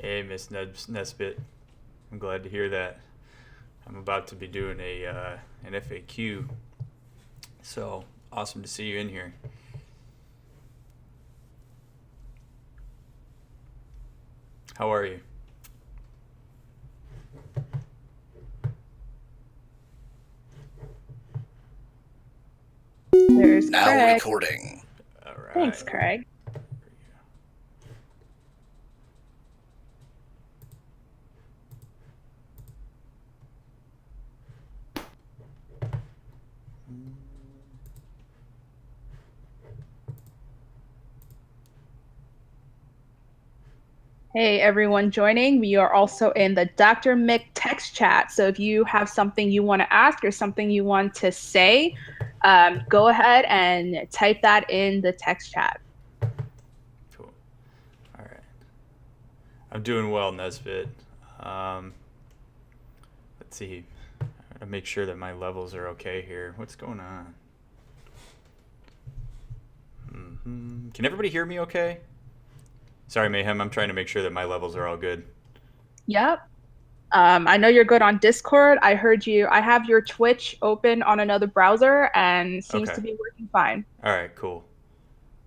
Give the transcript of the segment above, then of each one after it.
Hey, Miss Nesbit. I'm glad to hear that. I'm about to be doing an FAQ, so awesome to see you in here. How are you? There's Now Craig. recording. All Thanks, right. Craig. Hey, everyone joining. We are also in the Dr. Mick text chat. So if you have something you want to ask or something you want to say, go ahead and type that in the text chat. Cool. All right. I'm doing well, Nesbit. Let's see. I gotta make sure that my levels are okay here. What's going on? Can everybody hear me okay? Sorry, Mayhem. I'm trying to make sure that my levels are all good. Yep. I know you're good on Discord. I heard you. I have your Twitch open on another browser and seems Okay. to be working fine. All right. Cool.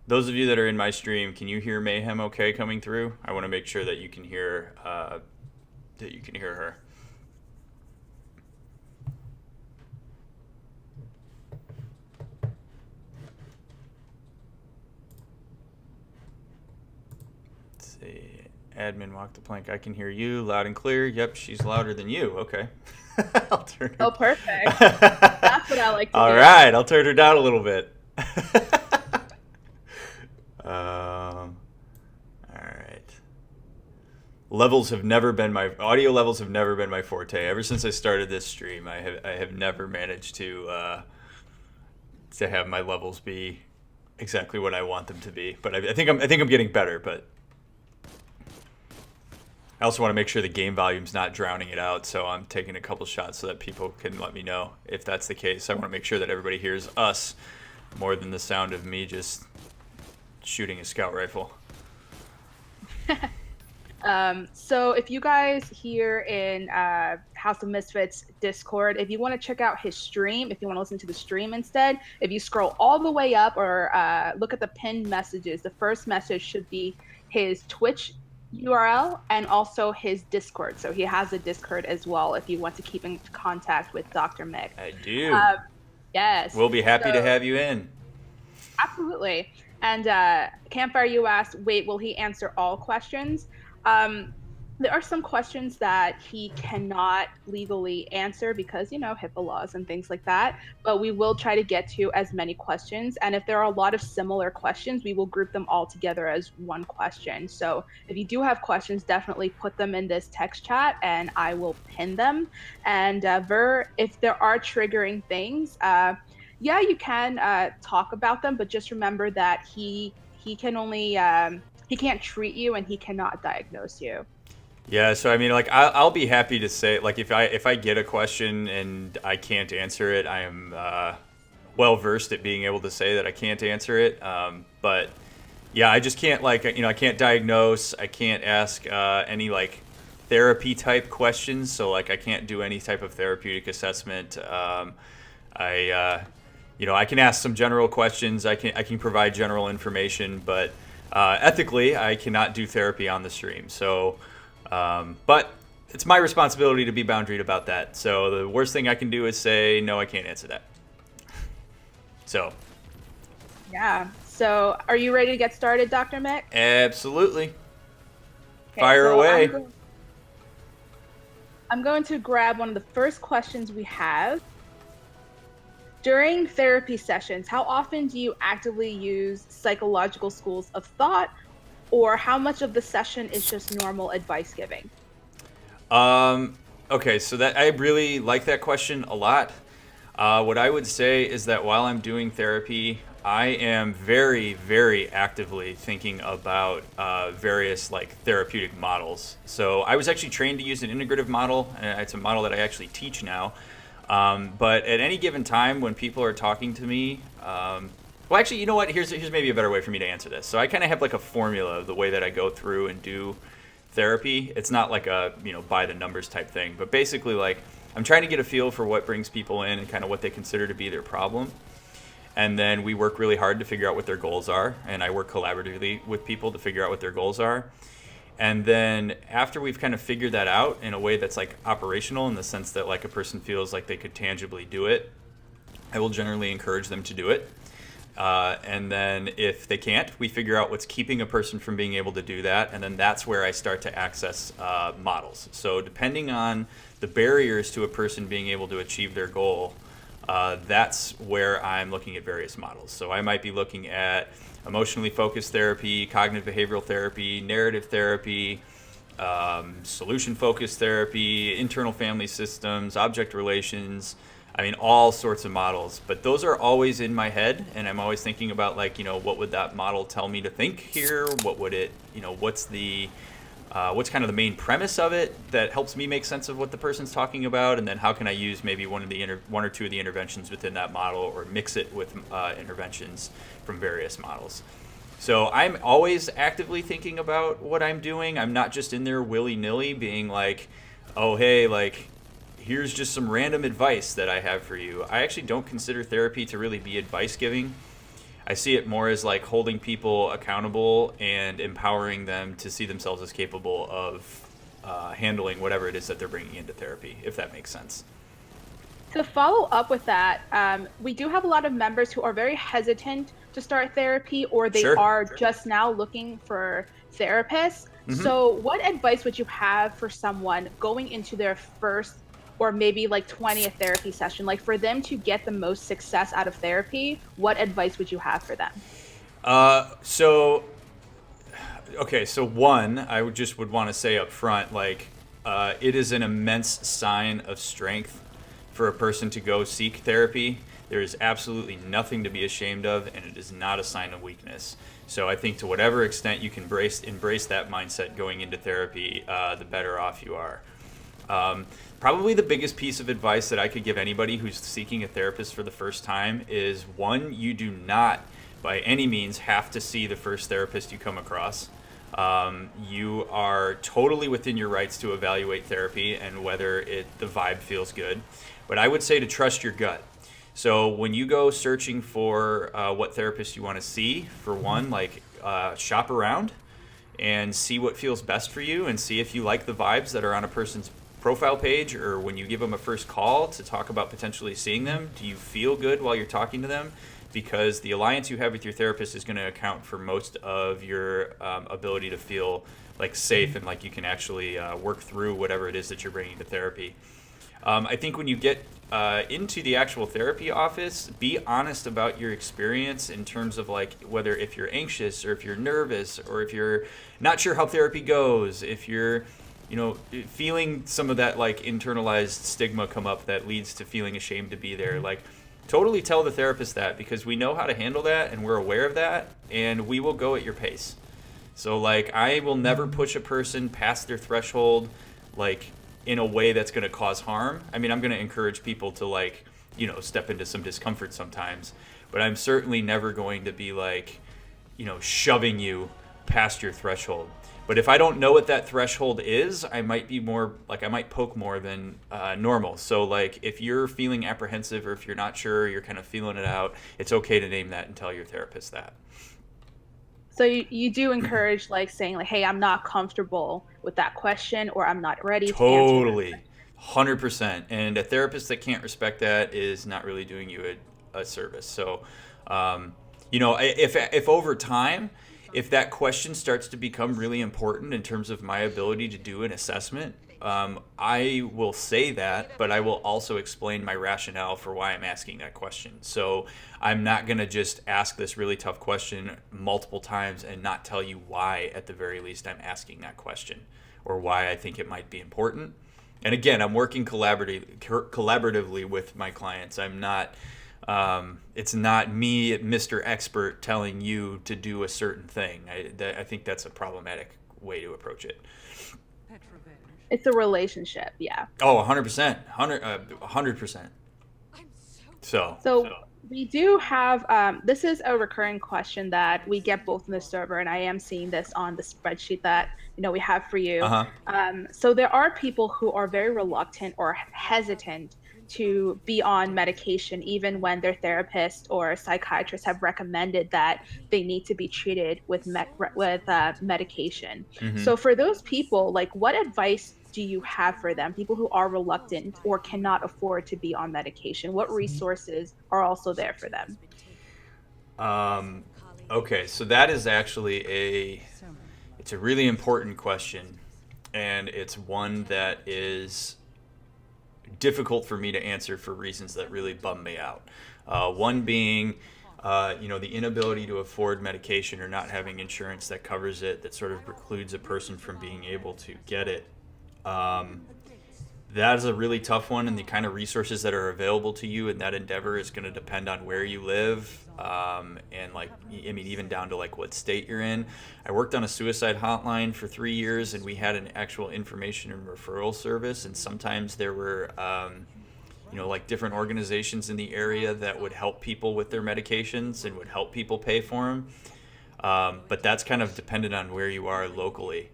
Those of you that are in my stream, can you hear Mayhem okay coming through? I want to make sure that you can hear her. Let's see. Admin walk the plank. I can hear you loud and clear. Yep, she's louder than you. Okay. I'll turn Oh, perfect. That's what I like to All hear. right, I'll turn her down a little bit. All right. Audio levels have never been my forte. Ever since I started this stream, I have never managed to have my levels be exactly what I want them to be. But I think I'm getting better. But I also want to make sure the game volume's not drowning it out. So I'm taking a couple shots so that people can let me know if that's the case. I want to make sure that everybody hears us more than the sound of me just shooting a scout rifle. So if you guys here in House of Misfits Discord, if you want to check out his stream, if you want to listen to the stream instead, if you scroll all the way up or look at the pinned messages, the first message should be his Twitch URL and also his Discord. So he has a Discord as well if you want to keep in contact with Dr. Mick. I do. Um, yes. We'll be happy to So have you in. absolutely. And Campfire, you asked, wait, will he answer all questions? Um, there are some questions that he cannot legally answer because, HIPAA laws and things like that. But we will try to get to as many questions. And if there are a lot of similar questions, we will group them all together as one question. So if you do have questions, definitely put them in this text chat and I will pin them. And if there are triggering things, yeah, you can talk about them, but just remember that he can only he can't treat you and he cannot diagnose you. Yeah, so I mean, like, I'll be happy to say, like, if I get a question and I can't answer it, I am well versed at being able to say that I can't answer it. But yeah, I just can't, like, I can't diagnose. I can't ask any like therapy type questions. So like, I can't do any type of therapeutic assessment. I can ask some general questions. I can provide general information, but ethically, I cannot do therapy on the stream. So. But it's my responsibility to be boundaried about that. So the worst thing I can do is say, no, I can't answer that. So. Yeah. So are you ready to get started, Dr. Mick? Absolutely. Okay, Fire so away. I'm going to grab one of the first questions we have. During therapy sessions, how often do you actively use psychological schools of thought, or how much of the session is just normal advice giving? Okay, so that I really like that question a lot. What I would say is that while I'm doing therapy, I am very, very actively thinking about various like therapeutic models. So I was actually trained to use an integrative model, and it's a model that I actually teach now. But at any given time when people are talking to me, well, actually, you know what? Here's maybe a better way for me to answer this. So I kind of have like a formula of the way that I go through and do therapy. It's not like a, by the numbers type thing, but basically like I'm trying to get a feel for what brings people in and kind of what they consider to be their problem. And then we work really hard to figure out what their goals are. And I work collaboratively with people to figure out what their goals are. And then after we've kind of figured that out in a way that's like operational, in the sense that like a person feels like they could tangibly do it, I will generally encourage them to do it. And then if they can't, we figure out what's keeping a person from being able to do that. And then that's where I start to access models. So depending on the barriers to a person being able to achieve their goal, that's where I'm looking at various models. So I might be looking at emotionally focused therapy, cognitive behavioral therapy, narrative therapy, solution focused therapy, internal family systems, object relations. I mean, all sorts of models, but those are always in my head, and I'm always thinking about like, what would that model tell me to think here? What would it, what's kind of the main premise of it that helps me make sense of what the person's talking about, and then how can I use maybe one or two of the interventions within that model, or mix it with interventions from various models. So I'm always actively thinking about what I'm doing. I'm not just in there willy-nilly being like, oh, hey, like, here's just some random advice that I have for you. I actually don't consider therapy to really be advice giving. I see it more as like holding people accountable and empowering them to see themselves as capable of handling whatever it is that they're bringing into therapy, if that makes sense. To follow up with that, we do have a lot of members who are very hesitant to start therapy, or they Sure. are just now looking for therapists. Mm-hmm. So what advice would you have for someone going into their first or maybe like 20th therapy session? Like, for them to get the most success out of therapy, what advice would you have for them? So one, I would want to say up front, like, it is an immense sign of strength for a person to go seek therapy. There is absolutely nothing to be ashamed of, and it is not a sign of weakness. So I think to whatever extent you can embrace that mindset going into therapy, the better off you are. Probably the biggest piece of advice that I could give anybody who's seeking a therapist for the first time is, one, you do not by any means have to see the first therapist you come across. You are totally within your rights to evaluate therapy and whether the vibe feels good. But I would say to trust your gut. So when you go searching for what therapist you want to see, for one, like shop around and see what feels best for you, and see if you like the vibes that are on a person's profile page, or when you give them a first call to talk about potentially seeing them, do you feel good while you're talking to them? Because the alliance you have with your therapist is going to account for most of your ability to feel like safe and like you can actually work through whatever it is that you're bringing to therapy. I think when you get into the actual therapy office, be honest about your experience in terms of like whether if you're anxious or if you're nervous or if you're not sure how therapy goes, if you're feeling some of that like internalized stigma come up that leads to feeling ashamed to be there. Like, totally tell the therapist that, because we know how to handle that and we're aware of that, and we will go at your pace. So like, I will never push a person past their threshold like in a way that's going to cause harm. I mean, I'm going to encourage people to like, step into some discomfort sometimes, but I'm certainly never going to be like, shoving you past your threshold. But if I don't know what that threshold is, I might be more like, I might poke more than normal. So like, if you're feeling apprehensive or if you're not sure, you're kind of feeling it out, it's okay to name that and tell your therapist that. So you do encourage like saying like, hey, I'm not comfortable with that question, or I'm not ready to answer Totally. that. 100%. And a therapist that can't respect that is not really doing you a service. So, if over time, if that question starts to become really important in terms of my ability to do an assessment, I will say that, but I will also explain my rationale for why I'm asking that question. So I'm not going to just ask this really tough question multiple times and not tell you why, at the very least, I'm asking that question or why I think it might be important. And again, I'm working collaboratively with my clients. I'm not, it's not me, Mr. Expert, telling you to do a certain thing. I think that's a problematic way to approach it. It's a relationship, yeah. Oh, 100%, 100%. So So We do have, this is a recurring question that we get both in the server, and I am seeing this on the spreadsheet that, we have for you. Uh-huh. So there are people who are very reluctant or hesitant to be on medication, even when their therapist or psychiatrist have recommended that they need to be treated with medication. Mm-hmm. So for those people, like, what advice do you have for them, people who are reluctant or cannot afford to be on medication? What resources are also there for them? Okay, so that is actually it's a really important question, and it's one that is difficult for me to answer for reasons that really bum me out. One being, the inability to afford medication or not having insurance that covers it, that sort of precludes a person from being able to get it. Um, that is a really tough one, and the kind of resources that are available to you in that endeavor is going to depend on where you live, and like, I mean, even down to like what state you're in. I worked on a suicide hotline for 3 years, and we had an actual information and referral service, and sometimes there were, like different organizations in the area that would help people with their medications and would help people pay for them. But that's kind of dependent on where you are locally.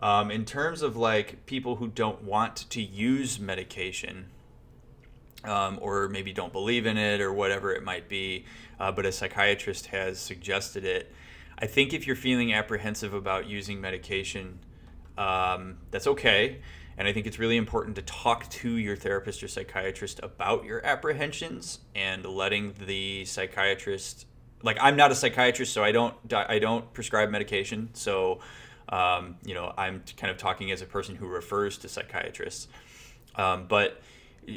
In terms of like people who don't want to use medication, or maybe don't believe in it or whatever it might be, but a psychiatrist has suggested it, I think if you're feeling apprehensive about using medication, that's okay. And I think it's really important to talk to your therapist or psychiatrist about your apprehensions and letting the psychiatrist, like, I'm not a psychiatrist, so I don't prescribe medication. So, I'm kind of talking as a person who refers to psychiatrists. But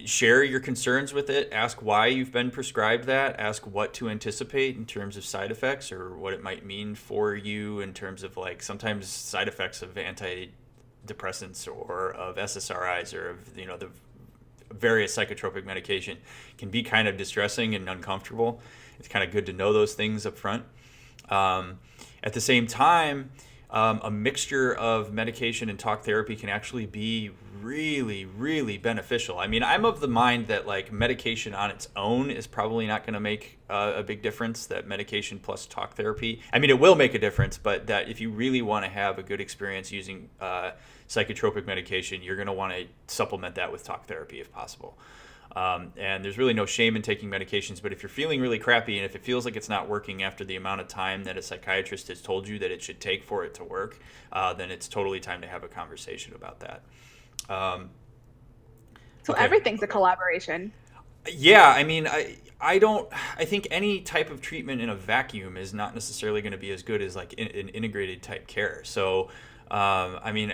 share your concerns with it. Ask why you've been prescribed that. Ask what to anticipate in terms of side effects or what it might mean for you in terms of, like, sometimes side effects of antidepressants or of SSRIs or of, the various psychotropic medication can be kind of distressing and uncomfortable. It's kind of good to know those things up front. At the same time, a mixture of medication and talk therapy can actually be really, really beneficial. I mean, I'm of the mind that like medication on its own is probably not going to make a big difference. That medication plus talk therapy, I mean, it will make a difference, but that if you really want to have a good experience using psychotropic medication, you're going to want to supplement that with talk therapy if possible. And there's really no shame in taking medications, but if you're feeling really crappy and if it feels like it's not working after the amount of time that a psychiatrist has told you that it should take for it to work, then it's totally time to have a conversation about that. So Okay. everything's a collaboration. Yeah, I mean, I think any type of treatment in a vacuum is not necessarily going to be as good as like an integrated type care. So, I mean,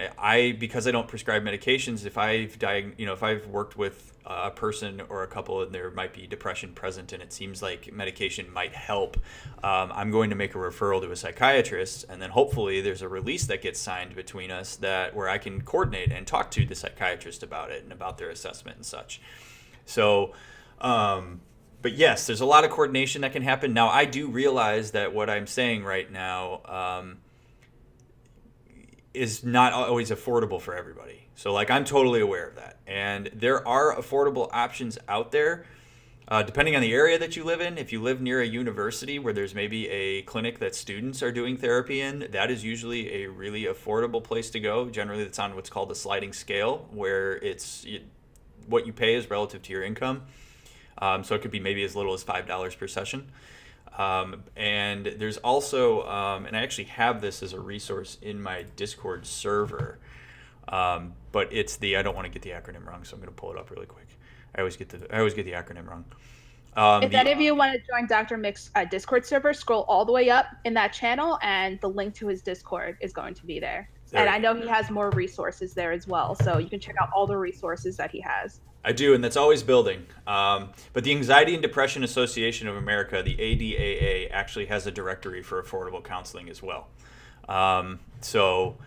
because I don't prescribe medications, if I've worked with a person or a couple and there might be depression present and it seems like medication might help, I'm going to make a referral to a psychiatrist, and then hopefully there's a release that gets signed between us where I can coordinate and talk to the psychiatrist about it and about their assessment and such. So, but yes, there's a lot of coordination that can happen. Now, I do realize that what I'm saying right now is not always affordable for everybody. So, like, I'm totally aware of that. And there are affordable options out there, depending on the area that you live in. If you live near a university where there's maybe a clinic that students are doing therapy in, that is usually a really affordable place to go. Generally, it's on what's called a sliding scale, where what you pay is relative to your income. So it could be maybe as little as $5 per session. And there's also, and I actually have this as a resource in my Discord server, but I don't want to get the acronym wrong, so I'm going to pull it up really quick. I always get the acronym wrong. If any of you want to join Dr. Mick's Discord server, scroll all the way up in that channel, and the link to his Discord is going to be there. And I know he has more resources there as well, so you can check out all the resources that he has. I do, and that's always building. But the Anxiety and Depression Association of America, the ADAA, actually has a directory for affordable counseling as well. So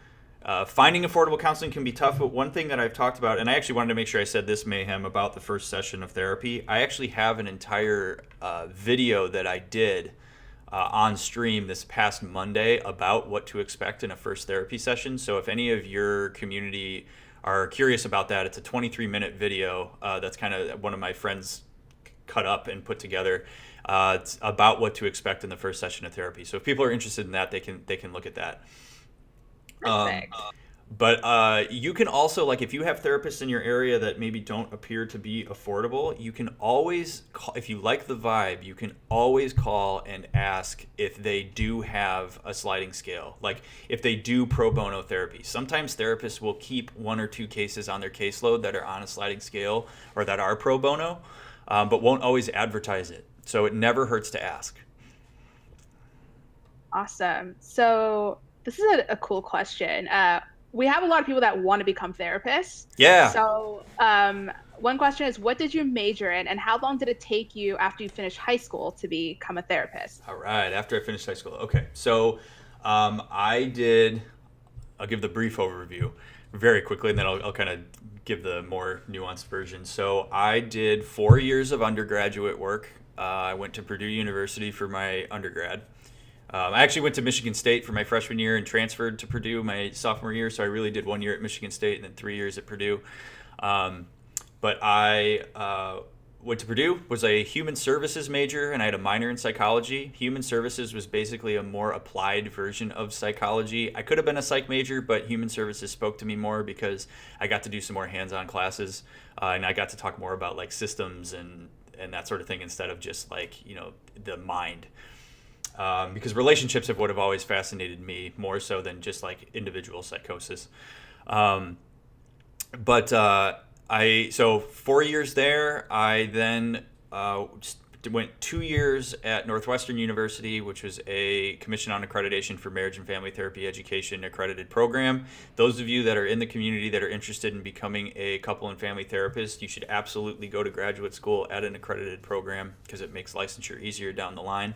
finding affordable counseling can be tough, but one thing that I've talked about, and I actually wanted to make sure I said this, Mayhem, about the first session of therapy, I actually have an entire video that I did on stream this past Monday about what to expect in a first therapy session. So if any of your community are curious about that, it's a 23-minute video. That's kind of one of my friends cut up and put together it's about what to expect in the first session of therapy. So if people are interested in that, they can look at that. Um, Perfect. but you can also, like, if you have therapists in your area that maybe don't appear to be affordable, you can always call, if you like the vibe, you can always call and ask if they do have a sliding scale. Like, if they do pro bono therapy. Sometimes therapists will keep one or two cases on their caseload that are on a sliding scale or that are pro bono, but won't always advertise it. So it never hurts to ask. Awesome. So this is a cool question. We have a lot of people that want to become therapists. Yeah. So one question is, what did you major in, and how long did it take you after you finished high school to become a therapist? All right. After I finished high school. Okay. So I did. I'll give the brief overview very quickly, and then I'll kind of give the more nuanced version. So I did 4 years of undergraduate work. I went to Purdue University for my undergrad. I actually went to Michigan State for my freshman year and transferred to Purdue my sophomore year. So I really did 1 year at Michigan State and then 3 years at Purdue. Um, but I went to Purdue, was a human services major, and I had a minor in psychology. Human services was basically a more applied version of psychology. I could have been a psych major, but human services spoke to me more because I got to do some more hands-on classes, and I got to talk more about like systems and that sort of thing instead of just like, the mind. Because relationships have would have always fascinated me more so than just like individual psychosis. Um, but so 4 years there. I then went 2 years at Northwestern University, which was a Commission on Accreditation for Marriage and Family Therapy Education accredited program. Those of you that are in the community that are interested in becoming a couple and family therapist, you should absolutely go to graduate school at an accredited program because it makes licensure easier down the line.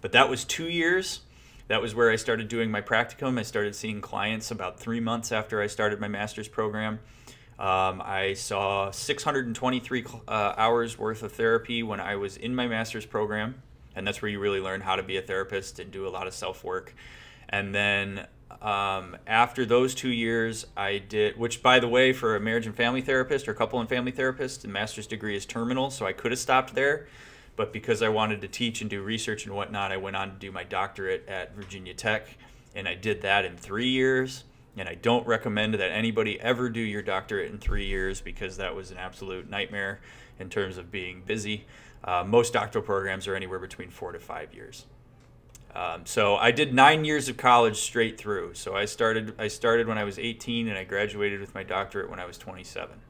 But that was 2 years. That was where I started doing my practicum. I started seeing clients about 3 months after I started my master's program. I saw 623 hours worth of therapy when I was in my master's program. And that's where you really learn how to be a therapist and do a lot of self-work. And then after those 2 years, I did, which by the way, for a marriage and family therapist or couple and family therapist, the master's degree is terminal. So I could have stopped there. But because I wanted to teach and do research and whatnot, I went on to do my doctorate at Virginia Tech, and I did that in 3 years. And I don't recommend that anybody ever do your doctorate in 3 years because that was an absolute nightmare in terms of being busy. Most doctoral programs are anywhere between 4 to 5 years. So I did 9 years of college straight through. So I started when I was 18, and I graduated with my doctorate when I was 27.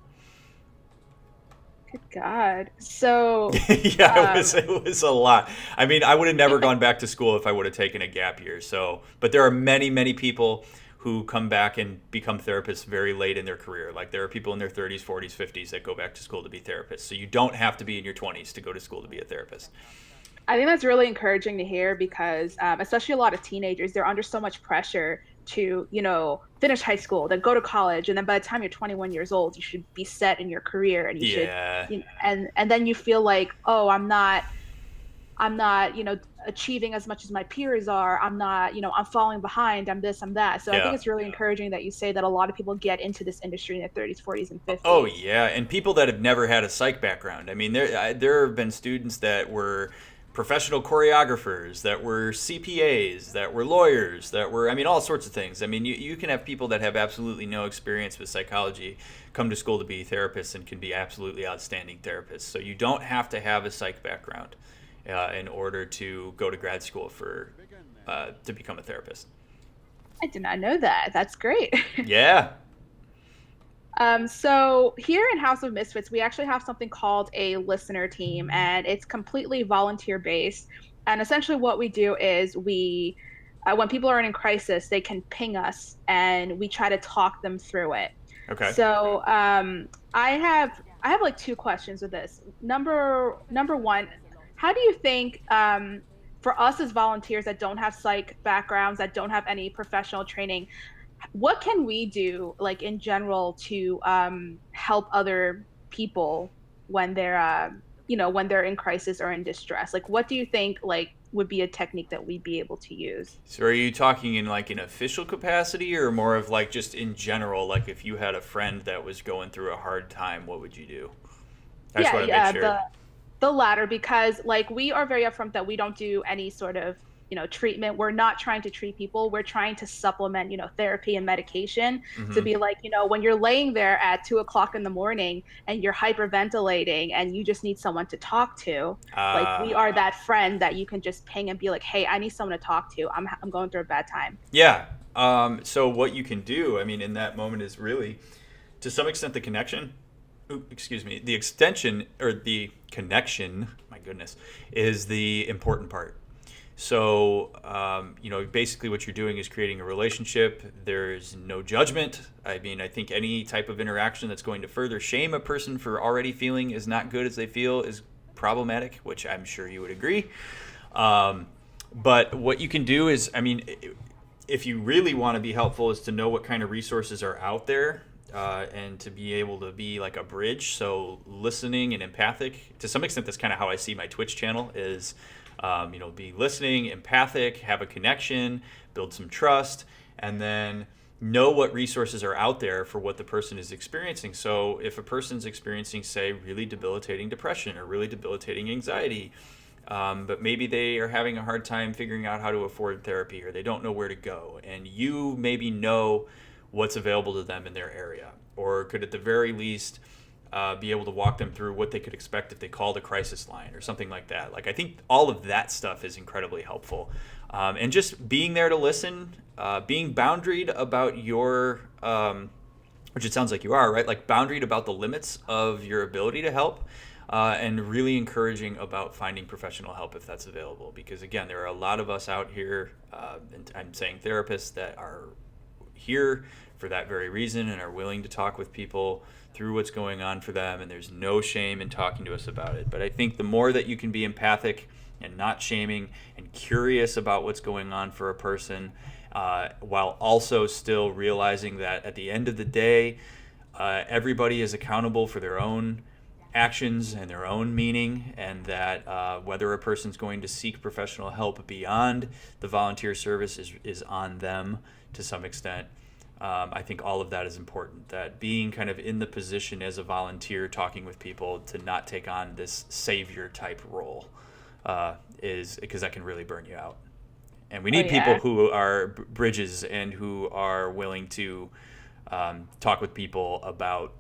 Good God. So, Yeah, it was a lot. I mean, I would have never gone back to school if I would have taken a gap year. So, but there are many, many people who come back and become therapists very late in their career. Like there are people in their 30s, 40s, 50s that go back to school to be therapists. So you don't have to be in your 20s to go to school to be a therapist. I think that's really encouraging to hear because, especially a lot of teenagers, they're under so much pressure to, finish high school, then go to college, and then by the time you're 21 years old, you should be set in your career, and you Yeah. should, and then you feel like, oh, I'm not, achieving as much as my peers are. I'm not, I'm falling behind. I'm this, I'm that. So I think Yeah. it's really encouraging that you say that a lot of people get into this industry in their 30s, 40s, and Oh 50s. yeah, and people that have never had a psych background. I mean, there have been students that were professional choreographers, that were CPAs, that were lawyers, that were, I mean, all sorts of things. I mean, you can have people that have absolutely no experience with psychology come to school to be therapists and can be absolutely outstanding therapists. So you don't have to have a psych background in order to go to grad school to become a therapist. I did not know that. That's great. Yeah. So here in House of Misfits, we actually have something called a listener team, and it's completely volunteer based. And essentially, what we do is when people are in crisis, they can ping us, and we try to talk them through it. Okay. So I have like two questions with this. Number one, how do you think for us as volunteers that don't have psych backgrounds, that don't have any professional training, what can we do like in general to help other people when they're in crisis or in distress? Like what do you think like would be a technique that we'd be able to use? So are you talking in like an official capacity or more of like just in general, like if you had a friend that was going through a hard time, what would you do? I just Yeah, want to make yeah, sure. The latter, because like we are very upfront that we don't do any sort of, treatment. We're not trying to treat people. We're trying to supplement, therapy and medication to Mm-hmm. be like, when you're laying there at 2 o'clock in the morning and you're hyperventilating and you just need someone to talk to, like we are that friend that you can just ping and be like, hey, I need someone to talk to. I'm going through a bad time. Yeah. So what you can do, I mean, in that moment is really, to some extent, the connection. Excuse me. The extension or the connection. My goodness, is the important part. So, basically what you're doing is creating a relationship. There's no judgment. I mean, I think any type of interaction that's going to further shame a person for already feeling as not good as they feel is problematic, which I'm sure you would agree. But what you can do is, I mean, if you really want to be helpful, is to know what kind of resources are out there. And to be able to be like a bridge, so listening and empathic. To some extent, that's kind of how I see my Twitch channel is, be listening, empathic, have a connection, build some trust, and then know what resources are out there for what the person is experiencing. So if a person's experiencing, say, really debilitating depression or really debilitating anxiety, but maybe they are having a hard time figuring out how to afford therapy, or they don't know where to go, and you maybe know what's available to them in their area, or could at the very least be able to walk them through what they could expect if they called a crisis line or something like that. Like, I think all of that stuff is incredibly helpful. And just being there to listen, being boundaried about your, which it sounds like you are, right? Like boundaried about the limits of your ability to help. And really encouraging about finding professional help if that's available. Because again, there are a lot of us out here, and I'm saying therapists, that are here for that very reason and are willing to talk with people through what's going on for them, and there's no shame in talking to us about it. But I think the more that you can be empathic and not shaming and curious about what's going on for a person, while also still realizing that at the end of the day, everybody is accountable for their own actions and their own meaning, and that whether a person's going to seek professional help beyond the volunteer service is on them to some extent. I think all of that is important, that being kind of in the position as a volunteer talking with people to not take on this savior type role is because that can really burn you out. And we Oh need people yeah. who are bridges and who are willing to talk with people about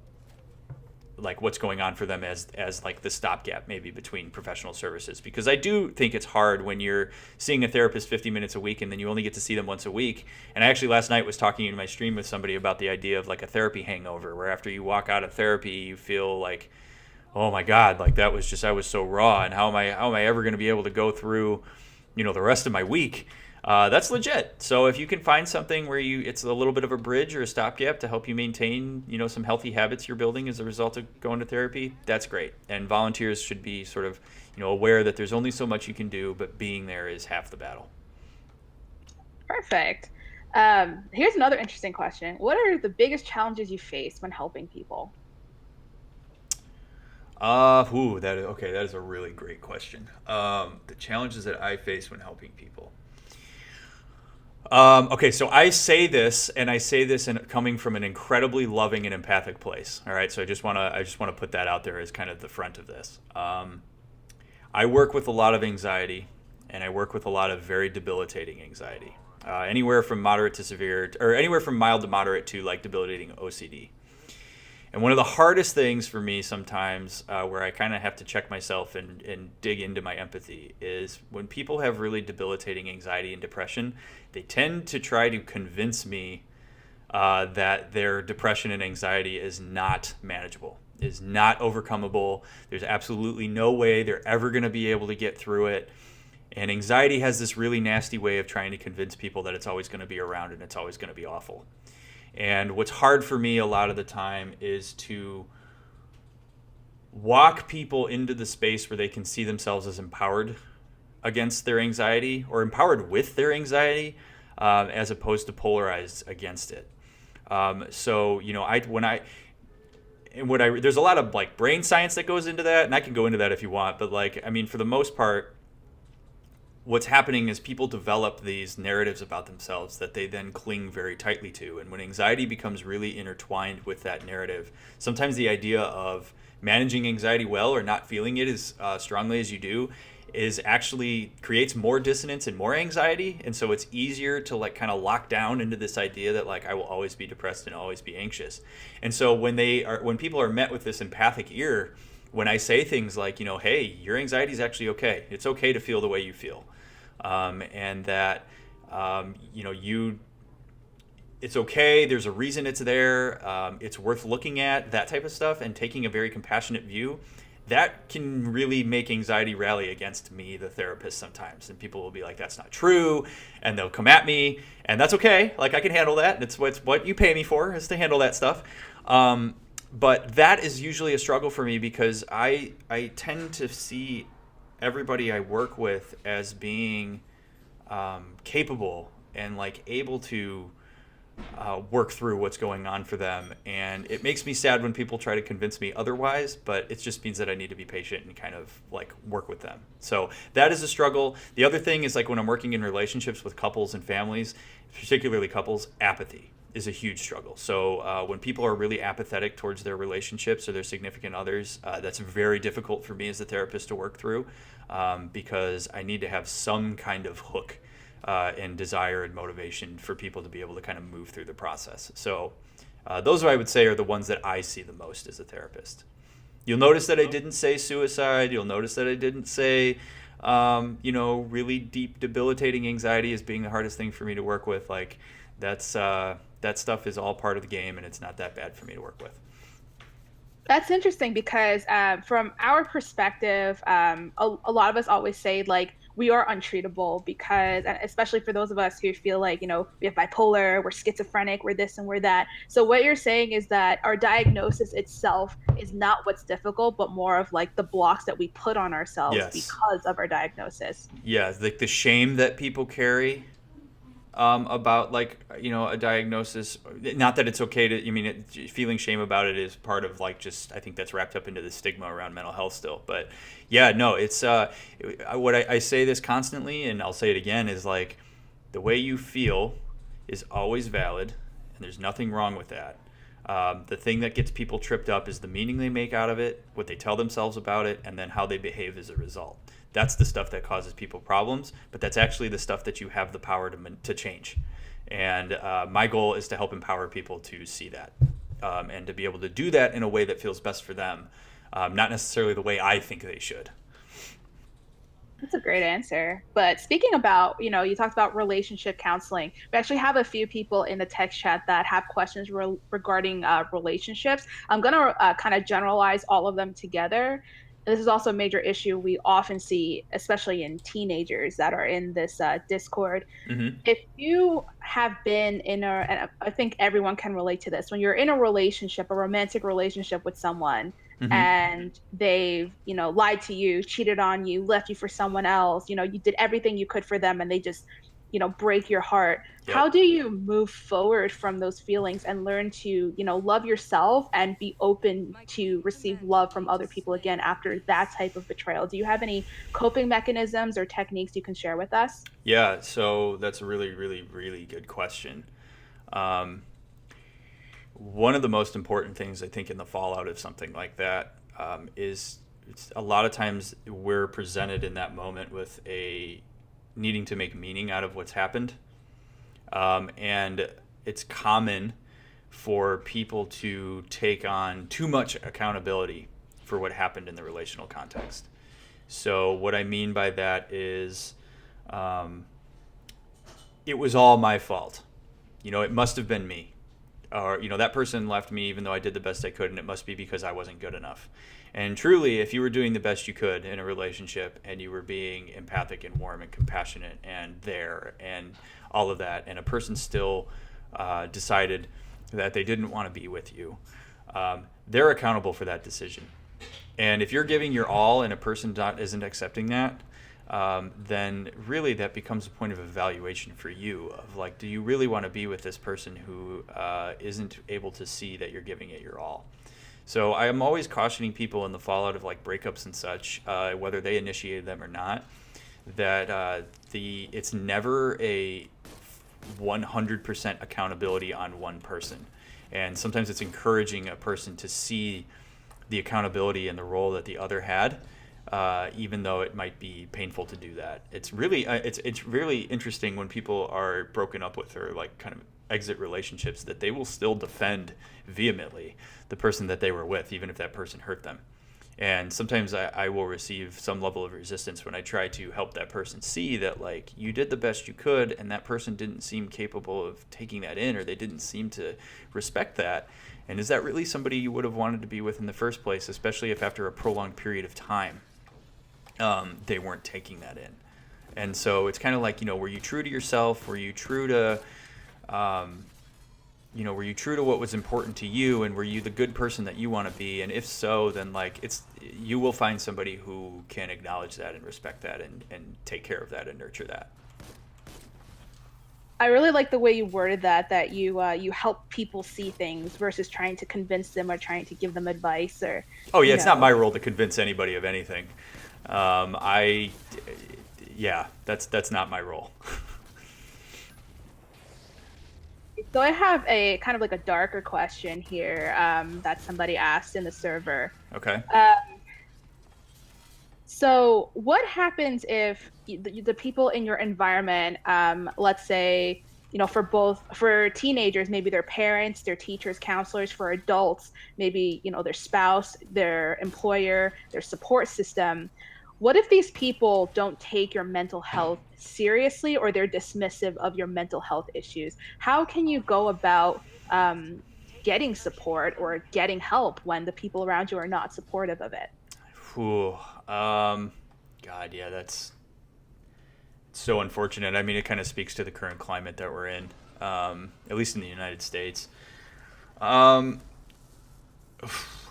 like what's going on for them as like the stopgap maybe between professional services, because I do think it's hard when you're seeing a therapist 50 minutes a week and then you only get to see them once a week. And I actually last night was talking in my stream with somebody about the idea of like a therapy hangover, where after you walk out of therapy you feel like, oh my god, like that was just, I was so raw, and how am I ever going to be able to go through the rest of my week. That's legit. So if you can find something where it's a little bit of a bridge or a stopgap to help you maintain, some healthy habits you're building as a result of going to therapy, that's great. And volunteers should be sort of, aware that there's only so much you can do, but being there is half the battle. Perfect. Here's another interesting question. What are the biggest challenges you face when helping people? That is a really great question. The challenges that I face when helping people. Okay, so I say this coming from an incredibly loving and empathic place. All right, so I just wanna put that out there as kind of the front of this. I work with a lot of anxiety, and I work with a lot of very debilitating anxiety. Anywhere from moderate to severe, or anywhere from mild to moderate to like debilitating OCD. And one of the hardest things for me sometimes, where I kind of have to check myself and dig into my empathy, is when people have really debilitating anxiety and depression, they tend to try to convince me that their depression and anxiety is not manageable, is not overcomable. There's absolutely no way they're ever going to be able to get through it. And anxiety has this really nasty way of trying to convince people that it's always going to be around and it's always going to be awful. And what's hard for me a lot of the time is to walk people into the space where they can see themselves as empowered against their anxiety, or empowered with their anxiety, as opposed to polarized against it. There's a lot of like brain science that goes into that, and I can go into that if you want. But like, I mean, for the most part, what's happening is people develop these narratives about themselves that they then cling very tightly to. And when anxiety becomes really intertwined with that narrative, sometimes the idea of managing anxiety well or not feeling it as strongly as you do is actually creates more dissonance and more anxiety. And so it's easier to like kind of lock down into this idea that like I will always be depressed and always be anxious. And so when people are met with this empathic ear, when I say things like, hey, your anxiety is actually okay. It's okay to feel the way you feel. And that, you it's okay. There's a reason it's there. It's worth looking at, that type of stuff, and taking a very compassionate view. That can really make anxiety rally against me, the therapist, sometimes. And people will be like, that's not true. And they'll come at me. And that's okay. Like, I can handle that. That's what you pay me for, is to handle that stuff. But that is usually a struggle for me because I tend to see everybody I work with as being capable and like able to work through what's going on for them. And it makes me sad when people try to convince me otherwise, but it just means that I need to be patient and kind of like work with them. So that is a struggle. The other thing is like when I'm working in relationships with couples and families, particularly couples, apathy is a huge struggle. So when people are really apathetic towards their relationships or their significant others, that's very difficult for me as a therapist to work through because I need to have some kind of hook and desire and motivation for people to be able to kind of move through the process. So those I would say are the ones that I see the most as a therapist. You'll notice that I didn't say suicide. You'll notice that I didn't say, really deep debilitating anxiety as being the hardest thing for me to work with. Like that stuff is all part of the game and it's not that bad for me to work with. That's interesting because from our perspective, a lot of us always say like we are untreatable because, and especially for those of us who feel like, we have bipolar, we're schizophrenic, we're this and we're that. So what you're saying is that our diagnosis itself is not what's difficult, but more of like the blocks that we put on ourselves Yes. because of our diagnosis. Yeah, like the shame that people carry about like a diagnosis. Not that it's okay to. Feeling shame about it is part of like just. I think that's wrapped up into the stigma around mental health still. But yeah, no, it's what I say this constantly, and I'll say it again is like the way you feel is always valid, and there's nothing wrong with that. The thing that gets people tripped up is the meaning they make out of it, what they tell themselves about it, and then how they behave as a result. That's the stuff that causes people problems, but that's actually the stuff that you have the power to change. And my goal is to help empower people to see that and to be able to do that in a way that feels best for them, not necessarily the way I think they should. That's a great answer. But speaking about, you talked about relationship counseling. We actually have a few people in the text chat that have questions regarding relationships. I'm going to kind of generalize all of them together. This is also a major issue we often see, especially in teenagers that are in this Discord. Mm-hmm. If you have been and I think everyone can relate to this, when you're in a relationship, a romantic relationship with someone, Mm-hmm. and they've, lied to you, cheated on you, left you for someone else, you did everything you could for them and they just, break your heart. How Yep. do you move forward from those feelings and learn to, love yourself and be open to receive love from other people again after that type of betrayal? Do you have any coping mechanisms or techniques you can share with us? Yeah, so that's a really, really, really good question. Um, One of the most important things I think in the fallout of something like that is it's a lot of times we're presented in that moment with a needing to make meaning out of what's happened. And it's common for people to take on too much accountability for what happened in the relational context. So, what I mean by that is um, it was all my fault. It must have been me. Or, that person left me even though I did the best I could, and it must be because I wasn't good enough. And truly, if you were doing the best you could in a relationship and you were being empathic and warm and compassionate and there and all of that, and a person still decided that they didn't want to be with you, they're accountable for that decision. And if you're giving your all and a person isn't accepting that, then really that becomes a point of evaluation for you of like, do you really want to be with this person who isn't able to see that you're giving it your all? So I am always cautioning people in the fallout of like breakups and such, whether they initiated them or not, that it's never a 100% accountability on one person. And sometimes it's encouraging a person to see the accountability and the role that the other had, even though it might be painful to do that. It's really interesting when people are broken up with or like kind of exit relationships, that they will still defend vehemently the person that they were with, even if that person hurt them. And sometimes I will receive some level of resistance when I try to help that person see that, like, you did the best you could, and that person didn't seem capable of taking that in, or they didn't seem to respect that. And is that really somebody you would have wanted to be with in the first place, especially if after a prolonged period of time, they weren't taking that in? And so it's kind of like, were you true to yourself? Were you true to were you true to what was important to you, and were you the good person that you want to be? And if so, then like you will find somebody who can acknowledge that and respect that and take care of that and nurture that. I really like the way you worded that you help people see things versus trying to convince them or trying to give them advice or. Oh yeah, it's not my role to convince anybody of anything. That's not my role. So I have a kind of like a darker question here that somebody asked in the server. Okay. So what happens if the people in your environment, let's say, for teenagers, maybe their parents, their teachers, counselors; for adults, maybe, their spouse, their employer, their support system. What if these people don't take your mental health seriously, or they're dismissive of your mental health issues? How can you go about getting support or getting help when the people around you are not supportive of it? Whew. God, yeah, that's so unfortunate. I mean, it kind of speaks to the current climate that we're in, at least in the United States.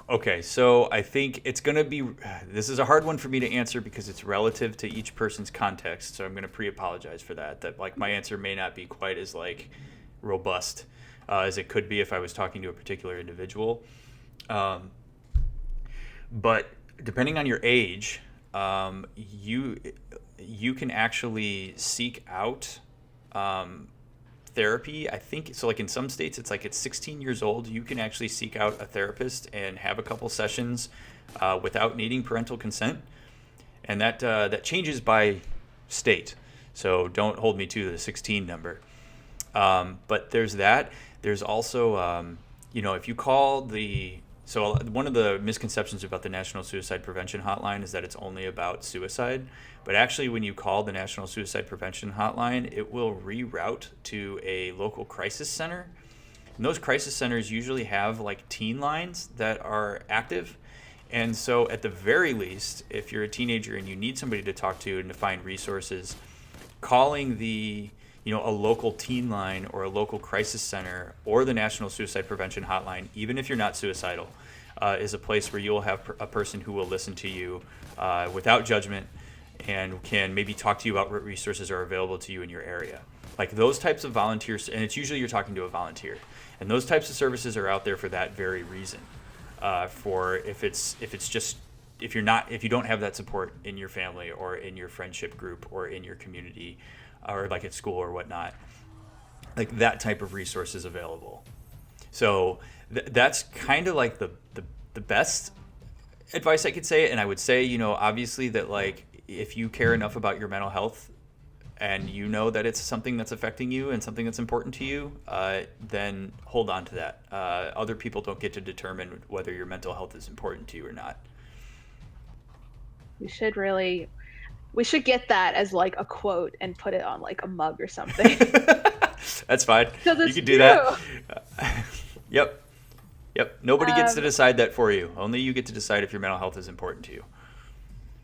Okay, so I think it's going to be, this is a hard one for me to answer because it's relative to each person's context. So I'm going to pre-apologize for that like my answer may not be quite as like robust as it could be if I was talking to a particular individual. But depending on your age, you can actually seek out therapy. I think so. Like in some states, it's like at 16 years old, you can actually seek out a therapist and have a couple sessions without needing parental consent, and that changes by state. So don't hold me to the 16 number. But there's that. There's also if you call one of the misconceptions about the National Suicide Prevention Hotline is that it's only about suicide. But actually, when you call the National Suicide Prevention Hotline, it will reroute to a local crisis center. And those crisis centers usually have like teen lines that are active. And so at the very least, if you're a teenager and you need somebody to talk to and to find resources, calling a local teen line or a local crisis center or the National Suicide Prevention Hotline, even if you're not suicidal, is a place where you'll have a person who will listen to you without judgment and can maybe talk to you about what resources are available to you in your area. Like those types of volunteers, and it's usually you're talking to a volunteer, and those types of services are out there for that very reason. For if you don't have that support in your family or in your friendship group or in your community, or like at school or whatnot, like that type of resource is available. So that's kind of like the best advice I could say. And I would say, obviously that like if you care enough about your mental health and you know that it's something that's affecting you and something that's important to you, then hold on to that. Other people don't get to determine whether your mental health is important to you or not. We should get that as like a quote and put it on like a mug or something. That's fine. You can do that. Yep. Nobody gets to decide that for you. Only you get to decide if your mental health is important to you.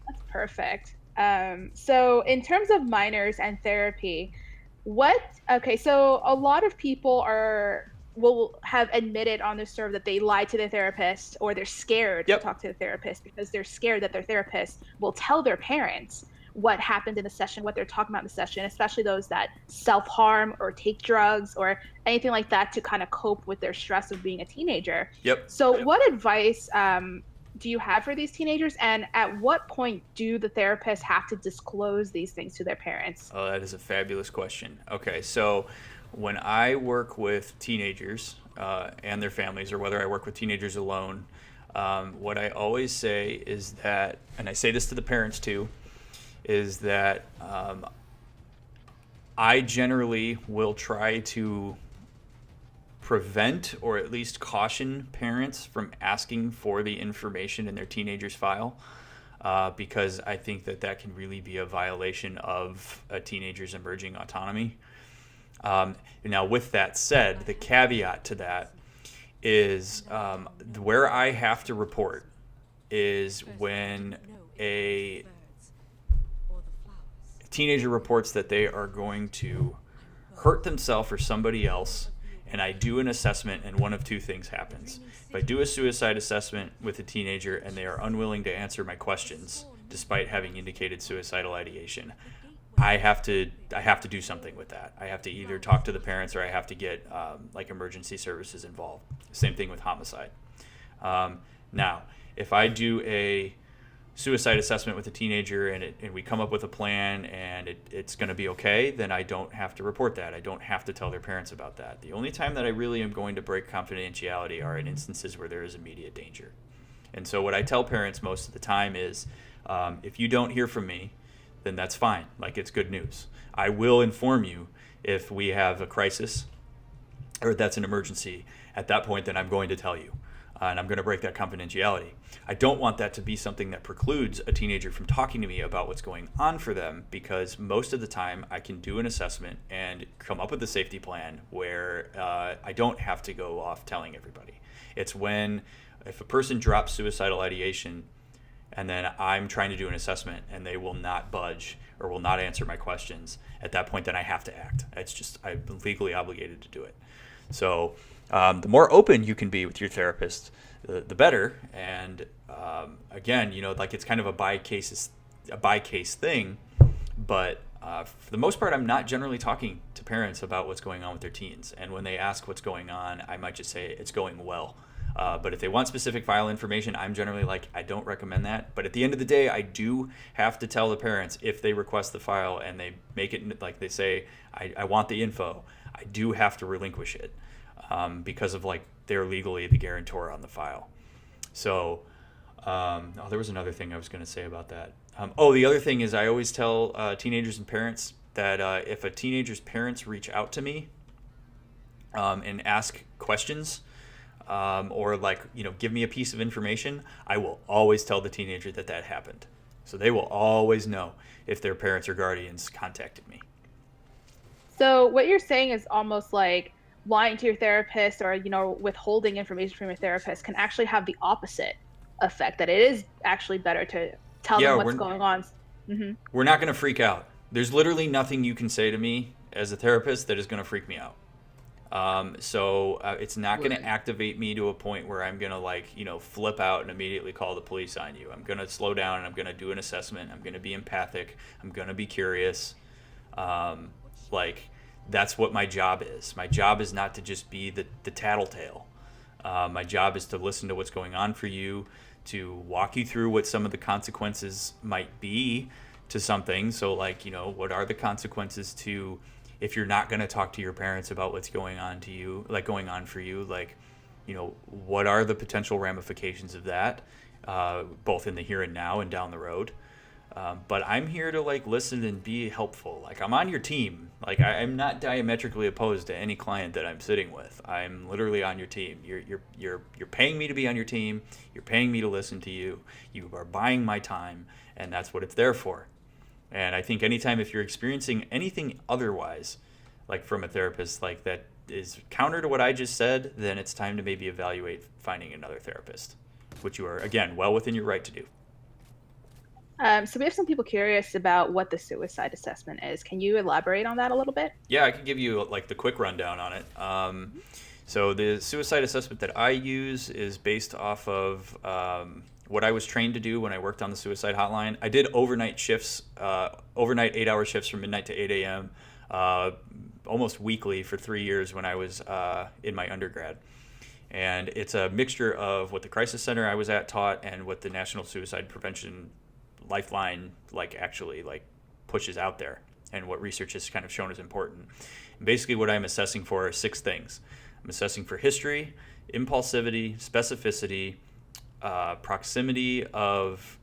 That's perfect. So in terms of minors and therapy, so a lot of people will have admitted on the serve that they lied to their therapist, or they're scared to talk to the therapist because they're scared that their therapist will tell their parents what happened in the session, what they're talking about in the session, especially those that self-harm or take drugs or anything like that to kind of cope with their stress of being a teenager. Yep. So what advice do you have for these teenagers? And at what point do the therapists have to disclose these things to their parents? Oh, that is a fabulous question. Okay, so when I work with teenagers and their families, or whether I work with teenagers alone, what I always say is that, and I say this to the parents too, is that I generally will try to prevent or at least caution parents from asking for the information in their teenager's file, because I think that that can really be a violation of a teenager's emerging autonomy. Now, with that said, the caveat to that is where I have to report is when a teenager reports that they are going to hurt themselves or somebody else, and I do an assessment, and one of two things happens. If I do a suicide assessment with a teenager and they are unwilling to answer my questions, despite having indicated suicidal ideation, I have to do something with that. I have to either talk to the parents or I have to get like emergency services involved. Same thing with homicide. Now, if I do a suicide assessment with a teenager and we come up with a plan and it's going to be okay, then I don't have to report that. I don't have to tell their parents about that. The only time that I really am going to break confidentiality are in instances where there is immediate danger. And so what I tell parents most of the time is, if you don't hear from me, then that's fine. Like, it's good news. I will inform you if we have a crisis or that's an emergency. At that point, then I'm going to tell you. And I'm going to break that confidentiality. I don't want that to be something that precludes a teenager from talking to me about what's going on for them, because most of the time I can do an assessment and come up with a safety plan where I don't have to go off telling everybody. It's if a person drops suicidal ideation and then I'm trying to do an assessment and they will not budge or will not answer my questions, at that point then I have to act. I'm legally obligated to do it. So the more open you can be with your therapist, the better. And again, like, it's kind of a by case thing. But for the most part, I'm not generally talking to parents about what's going on with their teens. And when they ask what's going on, I might just say it's going well. But if they want specific file information, I'm generally like, I don't recommend that. But at the end of the day, I do have to tell the parents, if they request the file and they make it like they say, I want the info, I do have to relinquish it. Because of, like, they're legally the guarantor on the file. So, there was another thing I was going to say about that. The other thing is, I always tell teenagers and parents that if a teenager's parents reach out to me and ask questions, or give me a piece of information, I will always tell the teenager that happened. So they will always know if their parents or guardians contacted me. So what you're saying is almost like lying to your therapist or, withholding information from your therapist can actually have the opposite effect, that it is actually better to tell them what's going on. Mm-hmm. We're not going to freak out. There's literally nothing you can say to me as a therapist that is going to freak me out. So it's not going to activate me to a point where I'm going to flip out and immediately call the police on you. I'm going to slow down and I'm going to do an assessment. I'm going to be empathic. I'm going to be curious. That's what my job is. My job is not to just be the tattletale. My job is to listen to what's going on for you, to walk you through what some of the consequences might be to something. So, what are the consequences to if you're not going to talk to your parents about what's going on for you? What are the potential ramifications of that, both in the here and now and down the road? But I'm here to listen and be helpful. I'm on your team. I'm not diametrically opposed to any client that I'm sitting with. I'm literally on your team. You're paying me to be on your team. You're paying me to listen to you. You are buying my time, and that's what it's there for. And I think anytime if you're experiencing anything otherwise, from a therapist, that is counter to what I just said, then it's time to maybe evaluate finding another therapist, which you are, again, well within your right to do. So we have some people curious about what the suicide assessment is. Can you elaborate on that a little bit? Yeah, I can give you the quick rundown on it. So the suicide assessment that I use is based off of what I was trained to do when I worked on the suicide hotline. I did overnight shifts, overnight 8-hour shifts from midnight to 8 a.m., almost weekly for 3 years when I was in my undergrad. And it's a mixture of what the crisis center I was at taught and what the National Suicide Prevention Lifeline actually pushes out there, and what research has kind of shown is important. And basically what I'm assessing for are 6 things. I'm assessing for history, impulsivity, specificity, proximity of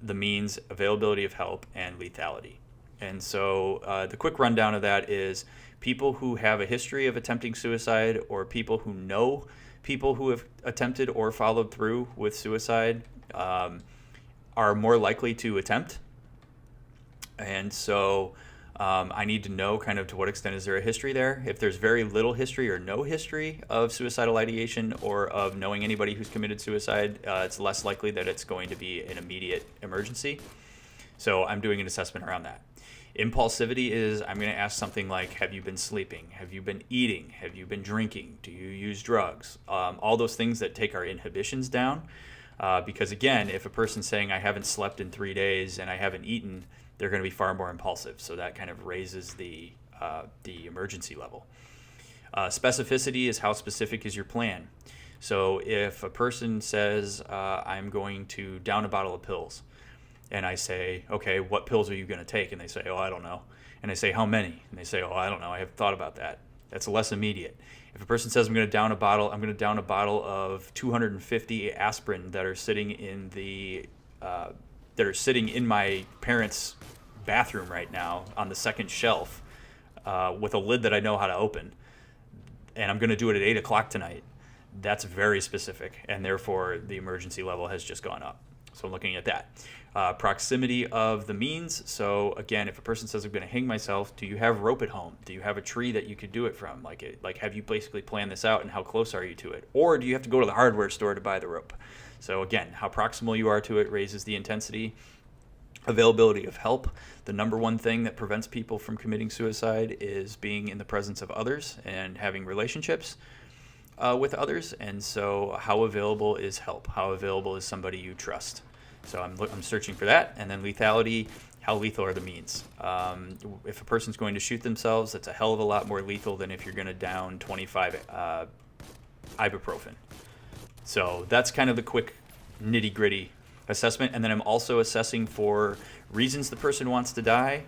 the means, availability of help, and lethality. And so the quick rundown of that is people who have a history of attempting suicide, or people who know people who have attempted or followed through with suicide, are more likely to attempt. And so I need to know kind of to what extent is there a history there. If there's very little history or no history of suicidal ideation or of knowing anybody who's committed suicide, it's less likely that it's going to be an immediate emergency. So I'm doing an assessment around that. Impulsivity is, I'm going to ask something like, have you been sleeping? Have you been eating? Have you been drinking? Do you use drugs? All those things that take our inhibitions down. Because again, if a person's saying, I haven't slept in 3 days and I haven't eaten, they're going to be far more impulsive. So that kind of raises the emergency level. Specificity is how specific is your plan. So if a person says, I'm going to down a bottle of pills, and I say, okay, what pills are you going to take? And they say, oh, I don't know. And I say, how many? And they say, oh, I don't know. I haven't thought about that. That's less immediate. If a person says, I'm going to down a bottle of 250 aspirin that are sitting in my parents' bathroom right now on the second shelf with a lid that I know how to open, and I'm going to do it at 8 o'clock tonight, that's very specific, and therefore the emergency level has just gone up. So I'm looking at that. Proximity of the means. So again, if a person says, I'm going to hang myself, do you have rope at home? Do you have a tree that you could do it from? Like have you basically planned this out, and how close are you to it? Or do you have to go to the hardware store to buy the rope? So again, how proximal you are to it raises the intensity. Availability of help. The number one thing that prevents people from committing suicide is being in the presence of others and having relationships with others. And so how available is help? How available is somebody you trust? So I'm searching for that. And then lethality, how lethal are the means? If a person's going to shoot themselves, that's a hell of a lot more lethal than if you're going to down 25 ibuprofen. So that's kind of the quick nitty gritty assessment. And then I'm also assessing for reasons the person wants to die,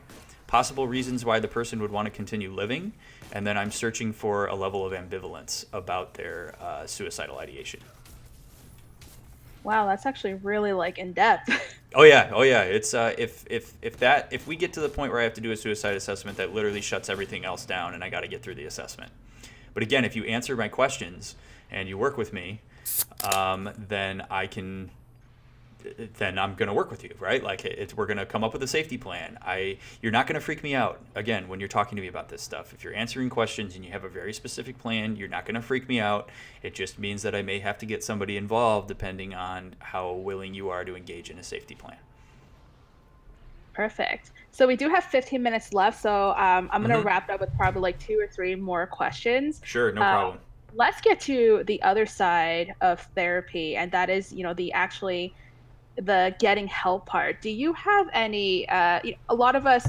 possible reasons why the person would want to continue living, and then I'm searching for a level of ambivalence about their suicidal ideation. Wow, that's actually really in depth. Oh yeah. It's if we get to the point where I have to do a suicide assessment, that literally shuts everything else down, and I got to get through the assessment. But again, if you answer my questions and you work with me, then I'm going to work with you, right? We're going to come up with a safety plan. You're not going to freak me out. Again, when you're talking to me about this stuff, if you're answering questions and you have a very specific plan, you're not going to freak me out. It just means that I may have to get somebody involved depending on how willing you are to engage in a safety plan. Perfect. So we do have 15 minutes left. So I'm going to wrap it up with probably 2 or 3 more questions. Sure, no problem. Let's get to the other side of therapy, and that is, the getting help part. Do you have any a lot of us,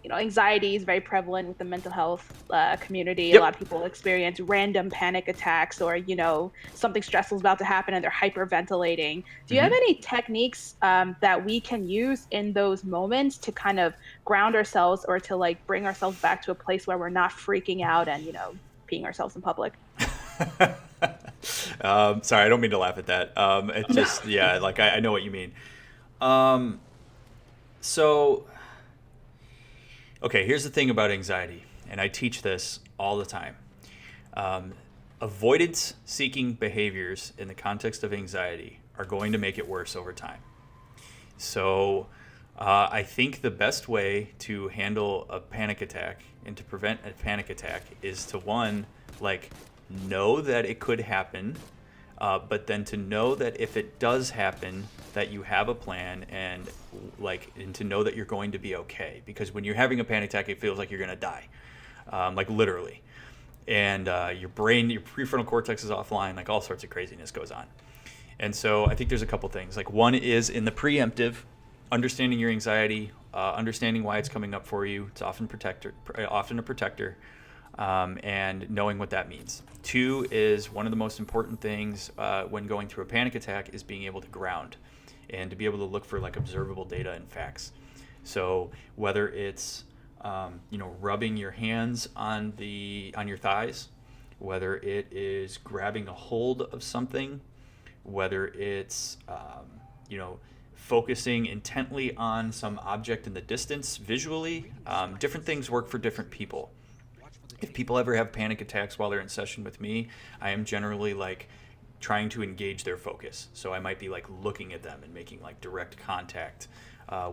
anxiety is very prevalent with the mental health community. Yep. A lot of people experience random panic attacks, or something stressful is about to happen and they're hyperventilating. Do you have any techniques that we can use in those moments to kind of ground ourselves, or to bring ourselves back to a place where we're not freaking out and peeing ourselves in public? Sorry, I don't mean to laugh at that. It just, yeah, I know what you mean. So, okay, here's the thing about anxiety, and I teach this all the time. Avoidance seeking behaviors in the context of anxiety are going to make it worse over time. So, I think the best way to handle a panic attack and to prevent a panic attack is to, one, know that it could happen, but then to know that if it does happen, that you have a plan, and to know that you're going to be okay. Because when you're having a panic attack, it feels like you're going to die, literally. And your brain, your prefrontal cortex is offline, all sorts of craziness goes on. And so I think there's a couple things. One is in the preemptive, understanding your anxiety, understanding why it's coming up for you. It's often a protector. and knowing what that means. 2 is one of the most important things when going through a panic attack is being able to ground and to be able to look for like observable data and facts. So whether it's rubbing your hands on your thighs, whether it is grabbing a hold of something, whether it's focusing intently on some object in the distance visually, different things work for different people. If people ever have panic attacks while they're in session with me, I am generally like trying to engage their focus. So I might be like looking at them and making like direct contact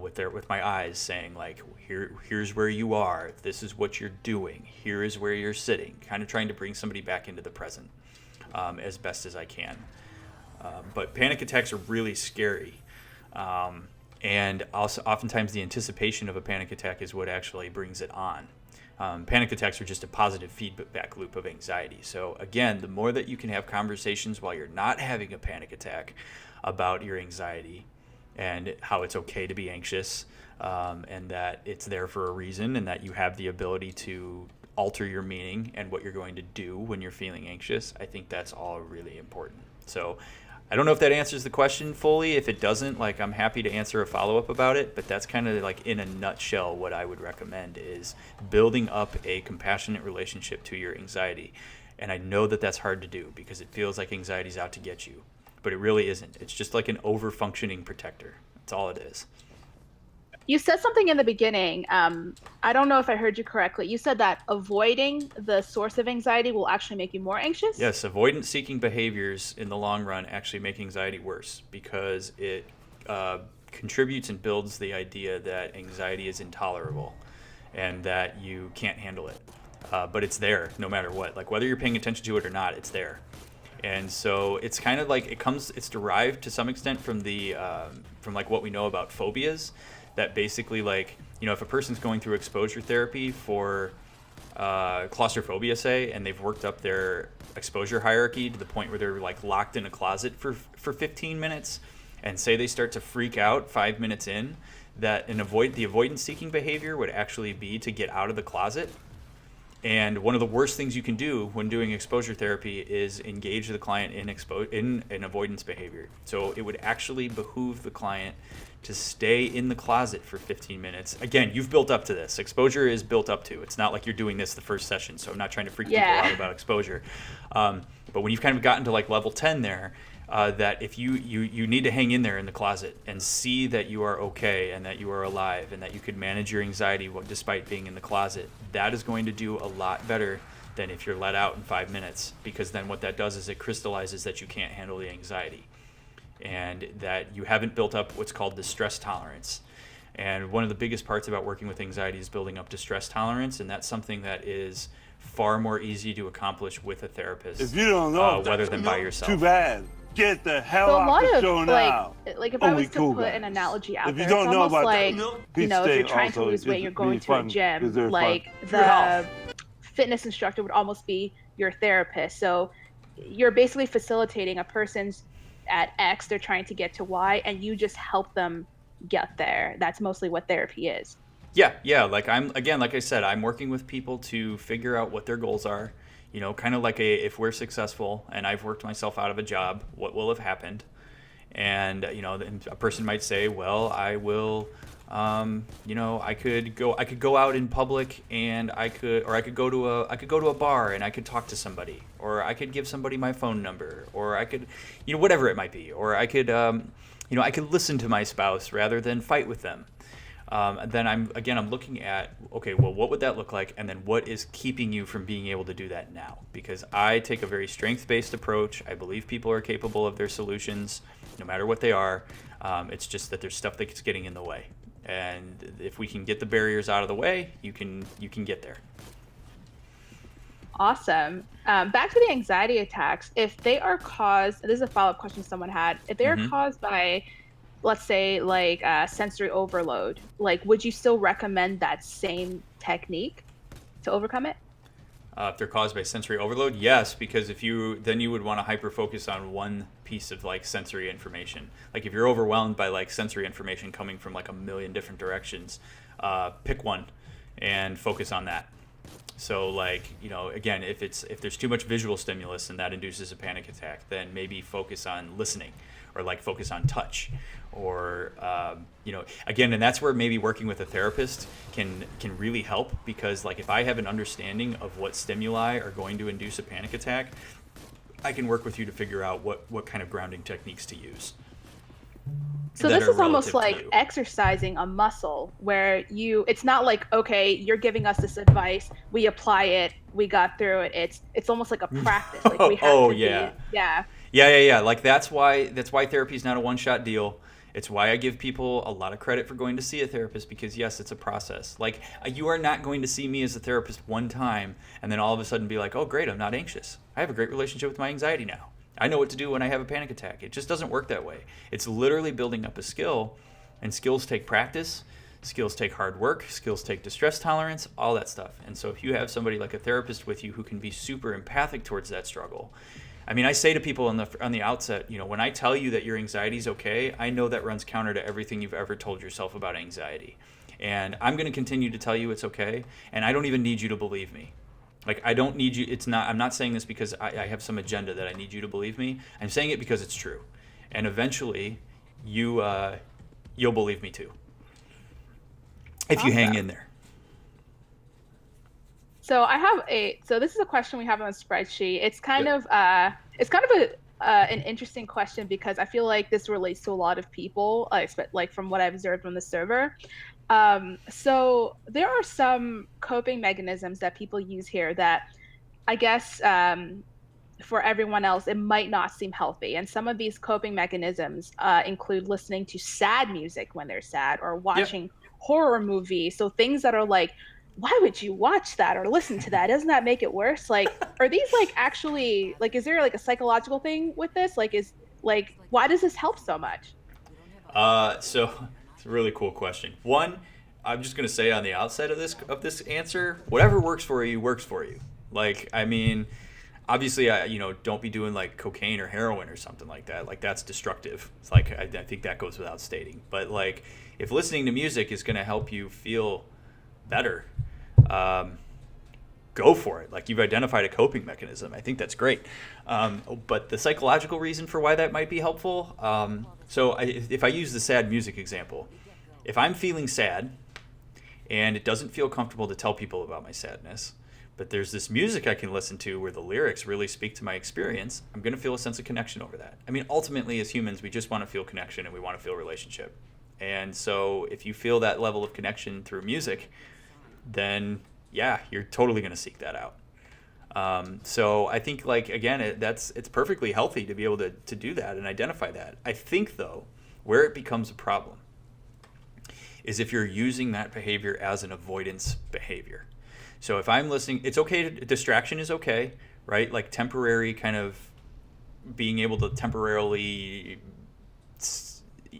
with my eyes, saying like, here's where you are, this is what you're doing, here is where you're sitting, kind of trying to bring somebody back into the present as best as I can. But panic attacks are really scary. And also oftentimes the anticipation of a panic attack is what actually brings it on. Panic attacks are just a positive feedback loop of anxiety. So again, the more that you can have conversations while you're not having a panic attack about your anxiety and how it's okay to be anxious, and that it's there for a reason, and that you have the ability to alter your meaning and what you're going to do when you're feeling anxious, I think that's all really important. So I don't know if that answers the question fully. If it doesn't, like, I'm happy to answer a follow-up about it, but that's kind of like in a nutshell what I would recommend is building up a compassionate relationship to your anxiety. And I know that that's hard to do because it feels like anxiety's out to get you, but it really isn't. It's just like an over-functioning protector. That's all it is. You said something in the beginning. I don't know if I heard you correctly. You said that avoiding the source of anxiety will actually make you more anxious? Yes, avoidance seeking behaviors in the long run actually make anxiety worse because it contributes and builds the idea that anxiety is intolerable and that you can't handle it. But it's there no matter what. Like whether you're paying attention to it or not, it's there. And so it's kind of like it's derived to some extent from from like what we know about phobias. That basically, like, if a person's going through exposure therapy for claustrophobia, say, and they've worked up their exposure hierarchy to the point where they're like locked in a closet for 15 minutes, and say they start to freak out 5 minutes in, that the avoidance seeking behavior would actually be to get out of the closet. And one of the worst things you can do when doing exposure therapy is engage the client in an avoidance behavior. So it would actually behoove the client to stay in the closet for 15 minutes. Again, you've built up to this. Exposure is built up to. It's not like you're doing this the first session, so I'm not trying to freak people out about exposure. But when you've kind of gotten to like level 10 there, that if you need to hang in there in the closet and see that you are okay and that you are alive and that you could manage your anxiety despite being in the closet, that is going to do a lot better than if you're let out in 5 minutes, because then what that does is it crystallizes that you can't handle the anxiety and that you haven't built up what's called distress tolerance. And one of the biggest parts about working with anxiety is building up distress tolerance, and that's something that is far more easy to accomplish with a therapist, if you don't know, rather than by yourself. Too bad. Get the hell So a out lot the of show now. like if I was to cool put guys. an analogy out If you there, don't it's know almost about like that, if you're trying to also, lose weight, it's you're going really to a fun. gym. It's very Like fun. the fitness instructor would almost be your therapist. So you're basically facilitating a person's at X, they're trying to get to Y, and you just help them get there. That's mostly what therapy is. Yeah. Like like I said, I'm working with people to figure out what their goals are. Kind of like if we're successful and I've worked myself out of a job, what will have happened? And then a person might say, well, I will, I could go out in public and I could go to a bar and I could talk to somebody, or I could give somebody my phone number, or I could, whatever it might be, or I could, I could listen to my spouse rather than fight with them. Then I'm looking at, okay, well, what would that look like? And then what is keeping you from being able to do that now? Because I take a very strength-based approach. I believe people are capable of their solutions, no matter what they are. It's just that there's stuff that's getting in the way. And if we can get the barriers out of the way, you can get there. Awesome. Back to the anxiety attacks. If they are caused, this is a follow-up question someone had. If they are caused by, let's say, like sensory overload, like, would you still recommend that same technique to overcome it? If they're caused by sensory overload, yes, because you would want to hyper focus on one piece of like sensory information. Like if you're overwhelmed by like sensory information coming from like a million different directions, pick one and focus on that. So like, again, if there's too much visual stimulus and that induces a panic attack, then maybe focus on listening, or like focus on touch, or again, and that's where maybe working with a therapist can really help, because like if I have an understanding of what stimuli are going to induce a panic attack, I can work with you to figure out what kind of grounding techniques to use. So this is almost like exercising a muscle, where it's not like, okay, you're giving us this advice, we apply it, we got through it. It's almost like a practice. Like we have to Yeah. Like that's why therapy is not a one-shot deal. It's why I give people a lot of credit for going to see a therapist, because yes, it's a process. Like you are not going to see me as a therapist one time and then all of a sudden be like, oh great, I'm not anxious. I have a great relationship with my anxiety now. I know what to do when I have a panic attack. It just doesn't work that way. It's literally building up a skill, and skills take practice, skills take hard work, skills take distress tolerance, all that stuff. And so if you have somebody like a therapist with you who can be super empathic towards that struggle, I mean, I say to people on the outset, when I tell you that your anxiety is okay, I know that runs counter to everything you've ever told yourself about anxiety. And I'm going to continue to tell you it's okay, and I don't even need you to believe me. Like, I don't need you. I'm not saying this because I have some agenda that I need you to believe me. I'm saying it because it's true. And eventually you'll believe me too. If you hang in there. So so this is a question we have on the spreadsheet. It's kind of an interesting question, because I feel like this relates to a lot of people, like from what I've observed on the server. So there are some coping mechanisms that people use here that I guess for everyone else, it might not seem healthy. And some of these coping mechanisms include listening to sad music when they're sad, or watching horror movies. So things that are like, why would you watch that or listen to that? Doesn't that make it worse? Like, are these like actually, like, is there like a psychological thing with this? Like, why does this help so much? So it's a really cool question. One, I'm just going to say on the outset of this answer, whatever works for you works for you. Like, I mean, obviously, don't be doing like cocaine or heroin or something like that. Like, that's destructive. It's like, I think that goes without stating. But like, if listening to music is going to help you feel better, go for it. Like, you've identified a coping mechanism. I think that's great. But the psychological reason for why that might be helpful. If I use the sad music example, if I'm feeling sad and it doesn't feel comfortable to tell people about my sadness, but there's this music I can listen to where the lyrics really speak to my experience, I'm going to feel a sense of connection over that. I mean, ultimately, as humans, we just want to feel connection and we want to feel relationship. And so if you feel that level of connection through music, then yeah, you're totally going to seek that out. So I think, like, again, it's perfectly healthy to be able to do that and identify that. I think, though, where it becomes a problem is if you're using that behavior as an avoidance behavior. So if I'm listening, it's okay. Distraction is okay, right? Like temporary kind of being able to temporarily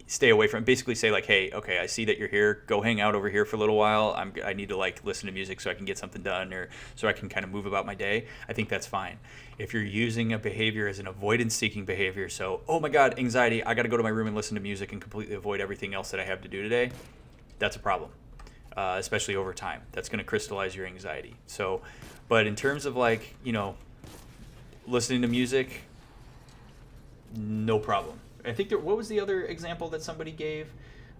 stay away from, basically say like, hey, okay, I see that you're here, go hang out over here for a little while. I need to like listen to music so I can get something done, or so I can kind of move about my day. I think that's fine. If you're using a behavior as an avoidance seeking behavior, so, oh my God, anxiety, I got to go to my room and listen to music and completely avoid everything else that I have to do today, that's a problem, especially over time. That's going to crystallize your anxiety. So, but in terms of like, listening to music, no problem. I think what was the other example that somebody gave?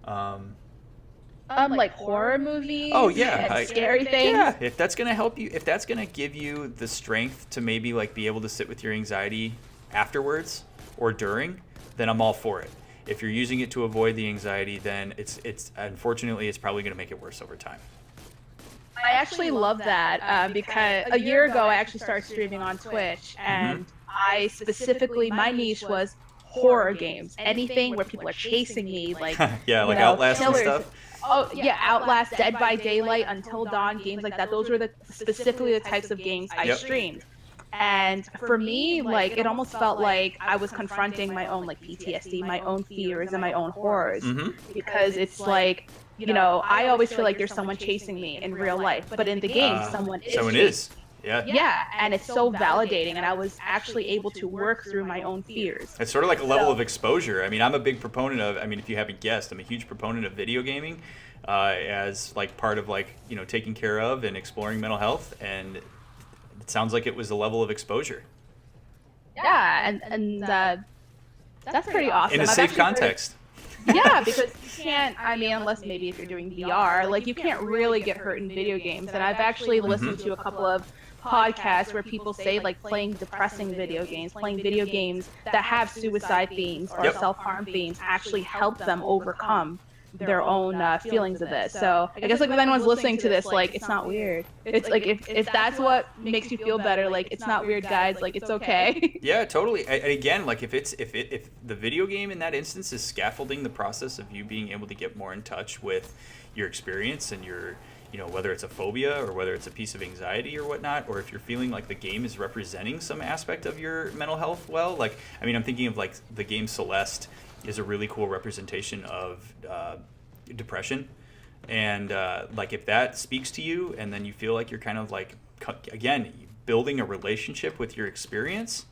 Like horror movies. Oh yeah, and scary things. Yeah, if that's gonna help you, if that's gonna give you the strength to maybe like be able to sit with your anxiety afterwards or during, then I'm all for it. If you're using it to avoid the anxiety, then it's unfortunately it's probably gonna make it worse over time. I actually love that because a year ago I actually started streaming on Twitch, and I specifically, my niche was horror games, anything where people are chasing me, like yeah, like Outlast and stuff. Oh yeah, Outlast, Dead by Daylight, Until Dawn, games like that. Those were specifically the types of games I streamed. And for me, like, it almost felt like I was confronting my own like PTSD, my own fears, and my own horrors, because it's like, I always feel like there's someone chasing me in real life, but in the game, someone is. Yeah, and it's so validating, and I was actually able to work through my own fears. It's sort of like a level of exposure. I mean, I'm a big proponent of, if you haven't guessed, I'm a huge proponent of video gaming. as like part of like, you know, taking care of and exploring mental health. And it sounds like it was a level of exposure. Yeah, and that's pretty awesome. In a I've safe actually heard- context. Yeah, because you can't, I mean, unless maybe if you're doing VR, like you can't really get hurt in video games. And I've actually listened to a couple of podcasts where people say like playing depressing video games, playing video games that have suicide themes or Yep. self-harm themes actually help them overcome their own feelings of this. So I guess like if anyone's listening to this, like it's not weird. It's like if that's what makes you feel better, like it's not weird, guys. Like it's okay. Yeah, totally. And again, like if the video game in that instance is scaffolding the process of you being able to get more in touch with your experience and your, you know, whether it's a phobia or whether it's a piece of anxiety or whatnot, or if you're feeling like the game is representing some aspect of your mental health, well, like, I mean, I'm thinking of like the game Celeste is a really cool representation of depression. And like if that speaks to you and then you feel like you're kind of like, again, building a relationship with your experience,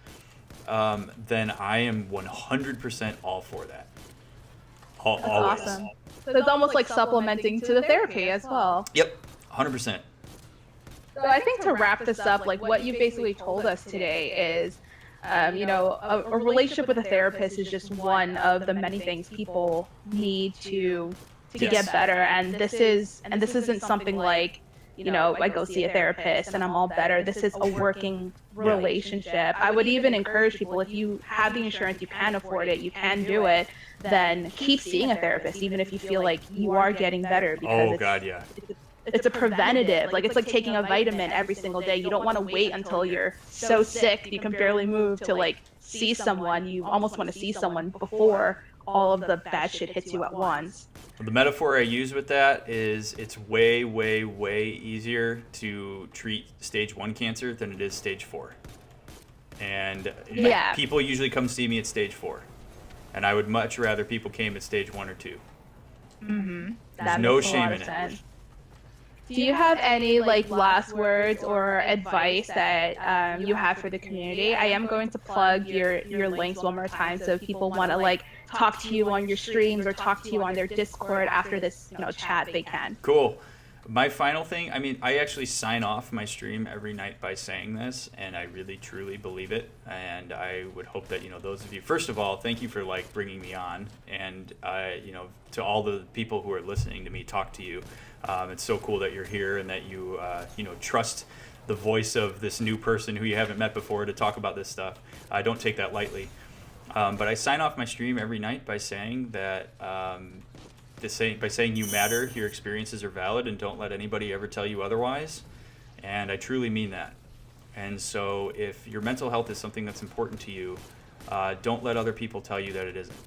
then I am 100% all for that. Always. Awesome. So it's almost like supplementing to the therapy as well. Yep, 100%. So I think to wrap this up, like what you basically told us today is, you know, a relationship with a therapist is just one of the many things people need to get better. And this isn't something like, you know, I go see a therapist and I'm all better. This is a working relationship. I would even encourage people, if you have the insurance, you can afford it, you can do it, then keep seeing a therapist, even if you feel like you are getting better. Because it's a preventative. Like it's like taking a vitamin every single day. You don't want to wait until you're so sick you can barely move to like see someone. You almost want to see someone before all of the bad shit hits you at once. The metaphor I use with that is it's way, way, way easier to treat stage 1 cancer than it is stage 4. And people usually come see me at stage 4. And I would much rather people came at stage 1 or 2. Mm-hmm. There's no shame in it. Do you have any like last words or advice that you have for the community? I am going to plug your links one more time, so if people want to like talk to you on your streams or talk to you on their Discord after this, you know, chat, they can. Cool. My final thing, I mean, I actually sign off my stream every night by saying this, and I really truly believe it. And I would hope that, you know, those of you, first of all, thank you for like bringing me on, and you know, to all the people who are listening to me talk to you. It's so cool that you're here and that you, you know, trust the voice of this new person who you haven't met before to talk about this stuff. I don't take that lightly. But I sign off my stream every night by saying that, by saying you matter, your experiences are valid, and don't let anybody ever tell you otherwise. And I truly mean that. And so if your mental health is something that's important to you, don't let other people tell you that it isn't.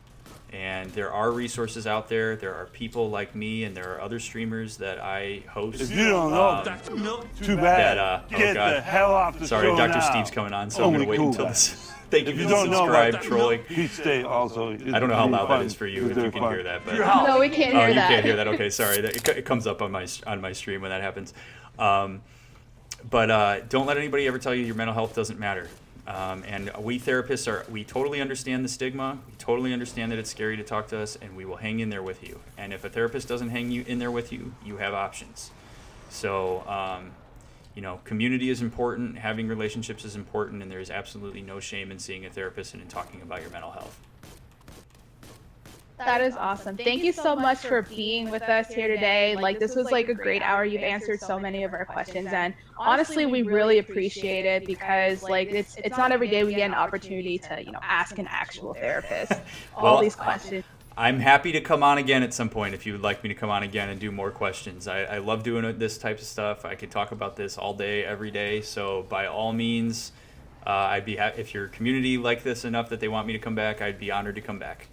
And there are resources out there. There are people like me, and there are other streamers that I host. If you don't know, too bad. Get the hell off the show Sorry, Dr. now. Steve's coming on, so I'm going to wait until this. Thank you If for you the don't know subscribe, about trolling. Peach State also. I don't know how loud that is for you, if you can hear that. But No, we can't hear you that. can't hear that. Okay, sorry. It comes up on my stream when that happens. But don't let anybody ever tell you your mental health doesn't matter. And we therapists we totally understand the stigma. We totally understand that it's scary to talk to us, and we will hang in there with you. And if a therapist doesn't hang in there with you, you have options. So, you know, community is important, having relationships is important, and there's absolutely no shame in seeing a therapist and in talking about your mental health. That is awesome. Thank you so much for being with us here today. Like, this was like a great hour. You've answered so many of our questions, and honestly, we really appreciate it, because like it's not every day we get an opportunity to, you know, ask an actual therapist all these questions. I'm happy to come on again at some point if you would like me to come on again and do more questions. I love doing this type of stuff. I could talk about this all day, every day. So by all means, I'd be happy if your community like this enough that they want me to come back. I'd be honored to come back.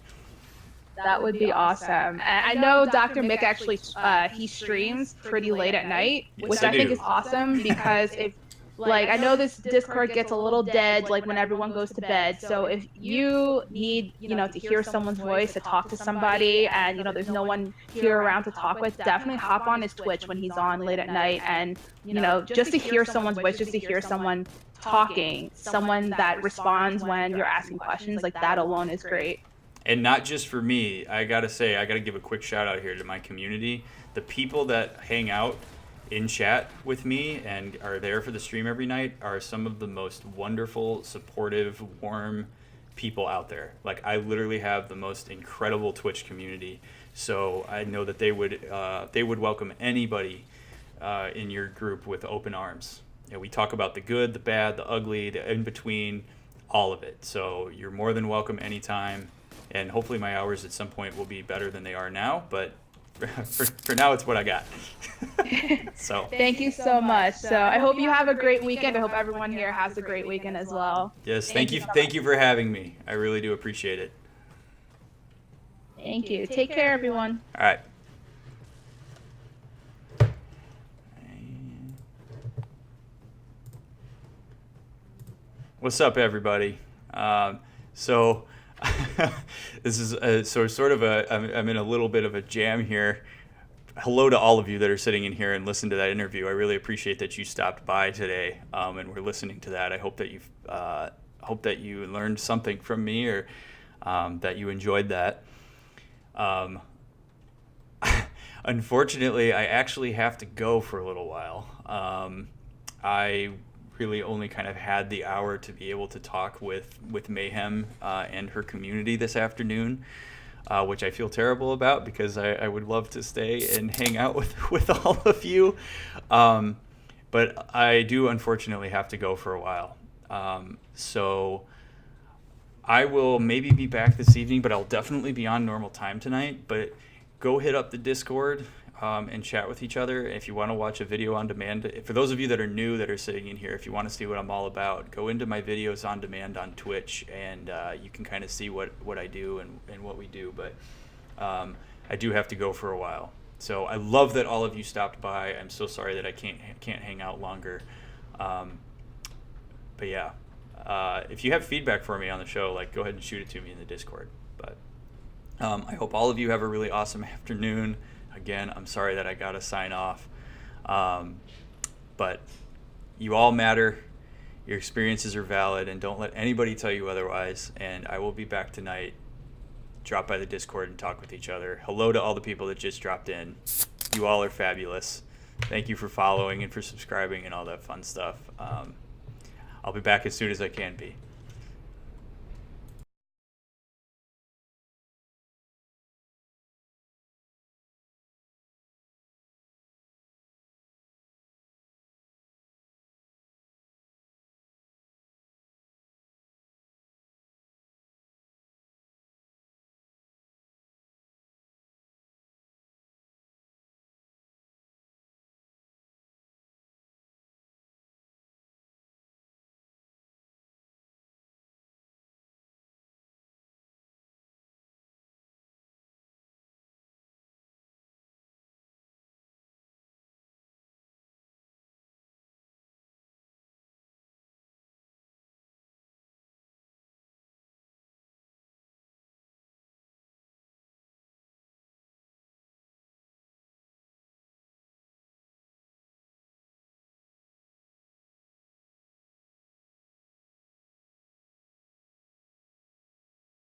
That would be awesome. And I know Dr. Mick actually he streams pretty late at night, which I think is awesome, because if like I know this Discord gets a little dead like when everyone goes to bed. So if you need, you know, to hear someone's voice, to talk to somebody, and you know there's no one here around to talk with, definitely hop on his Twitch when he's on late at night, and you know, just to hear someone's voice, just to hear someone talking, someone that responds when you're asking questions, like that alone is great. And not just for me. I got to give a quick shout out here to my community. The people that hang out in chat with me and are there for the stream every night are some of the most wonderful, supportive, warm people out there. Like, I literally have the most incredible Twitch community. So I know that they would welcome anybody in your group with open arms. You know, we talk about the good, the bad, the ugly, the in between, all of it. So you're more than welcome anytime. And hopefully my hours at some point will be better than they are now. But for now, it's what I got. So thank you so much. So I hope you have a great weekend. I hope everyone here has a great weekend as well. yes, thank you for having me. I really do appreciate it. Thank you. Take care, everyone. All right. What's up, everybody? So this is I'm in a little bit of a jam here. Hello to all of you that are sitting in here and listen to that interview. I really appreciate that you stopped by today and were listening to that. I hope that you learned something from me, or that you enjoyed that. Unfortunately, I actually have to go for a little while. I really only kind of had the hour to be able to talk with Mayem and her community this afternoon, which I feel terrible about, because I would love to stay and hang out with all of you. But I do unfortunately have to go for a while. So I will maybe be back this evening, but I'll definitely be on normal time tonight. But go hit up the Discord and chat with each other. If you want to watch a video on demand, for those of you that are new that are sitting in here, if you want to see what I'm all about, go into my videos on demand on Twitch, and you can kind of see what I do and what we do. But I do have to go for a while. So I love that all of you stopped by. I'm so sorry that I can't hang out longer. But yeah, if you have feedback for me on the show, like, go ahead and shoot it to me in the Discord. But I hope all of you have a really awesome afternoon. Again, I'm sorry that I got to sign off. But you all matter. Your experiences are valid, and don't let anybody tell you otherwise. And I will be back tonight. Drop by the Discord and talk with each other. Hello to all the people that just dropped in. You all are fabulous. Thank you for following and for subscribing and all that fun stuff. I'll be back as soon as I can be.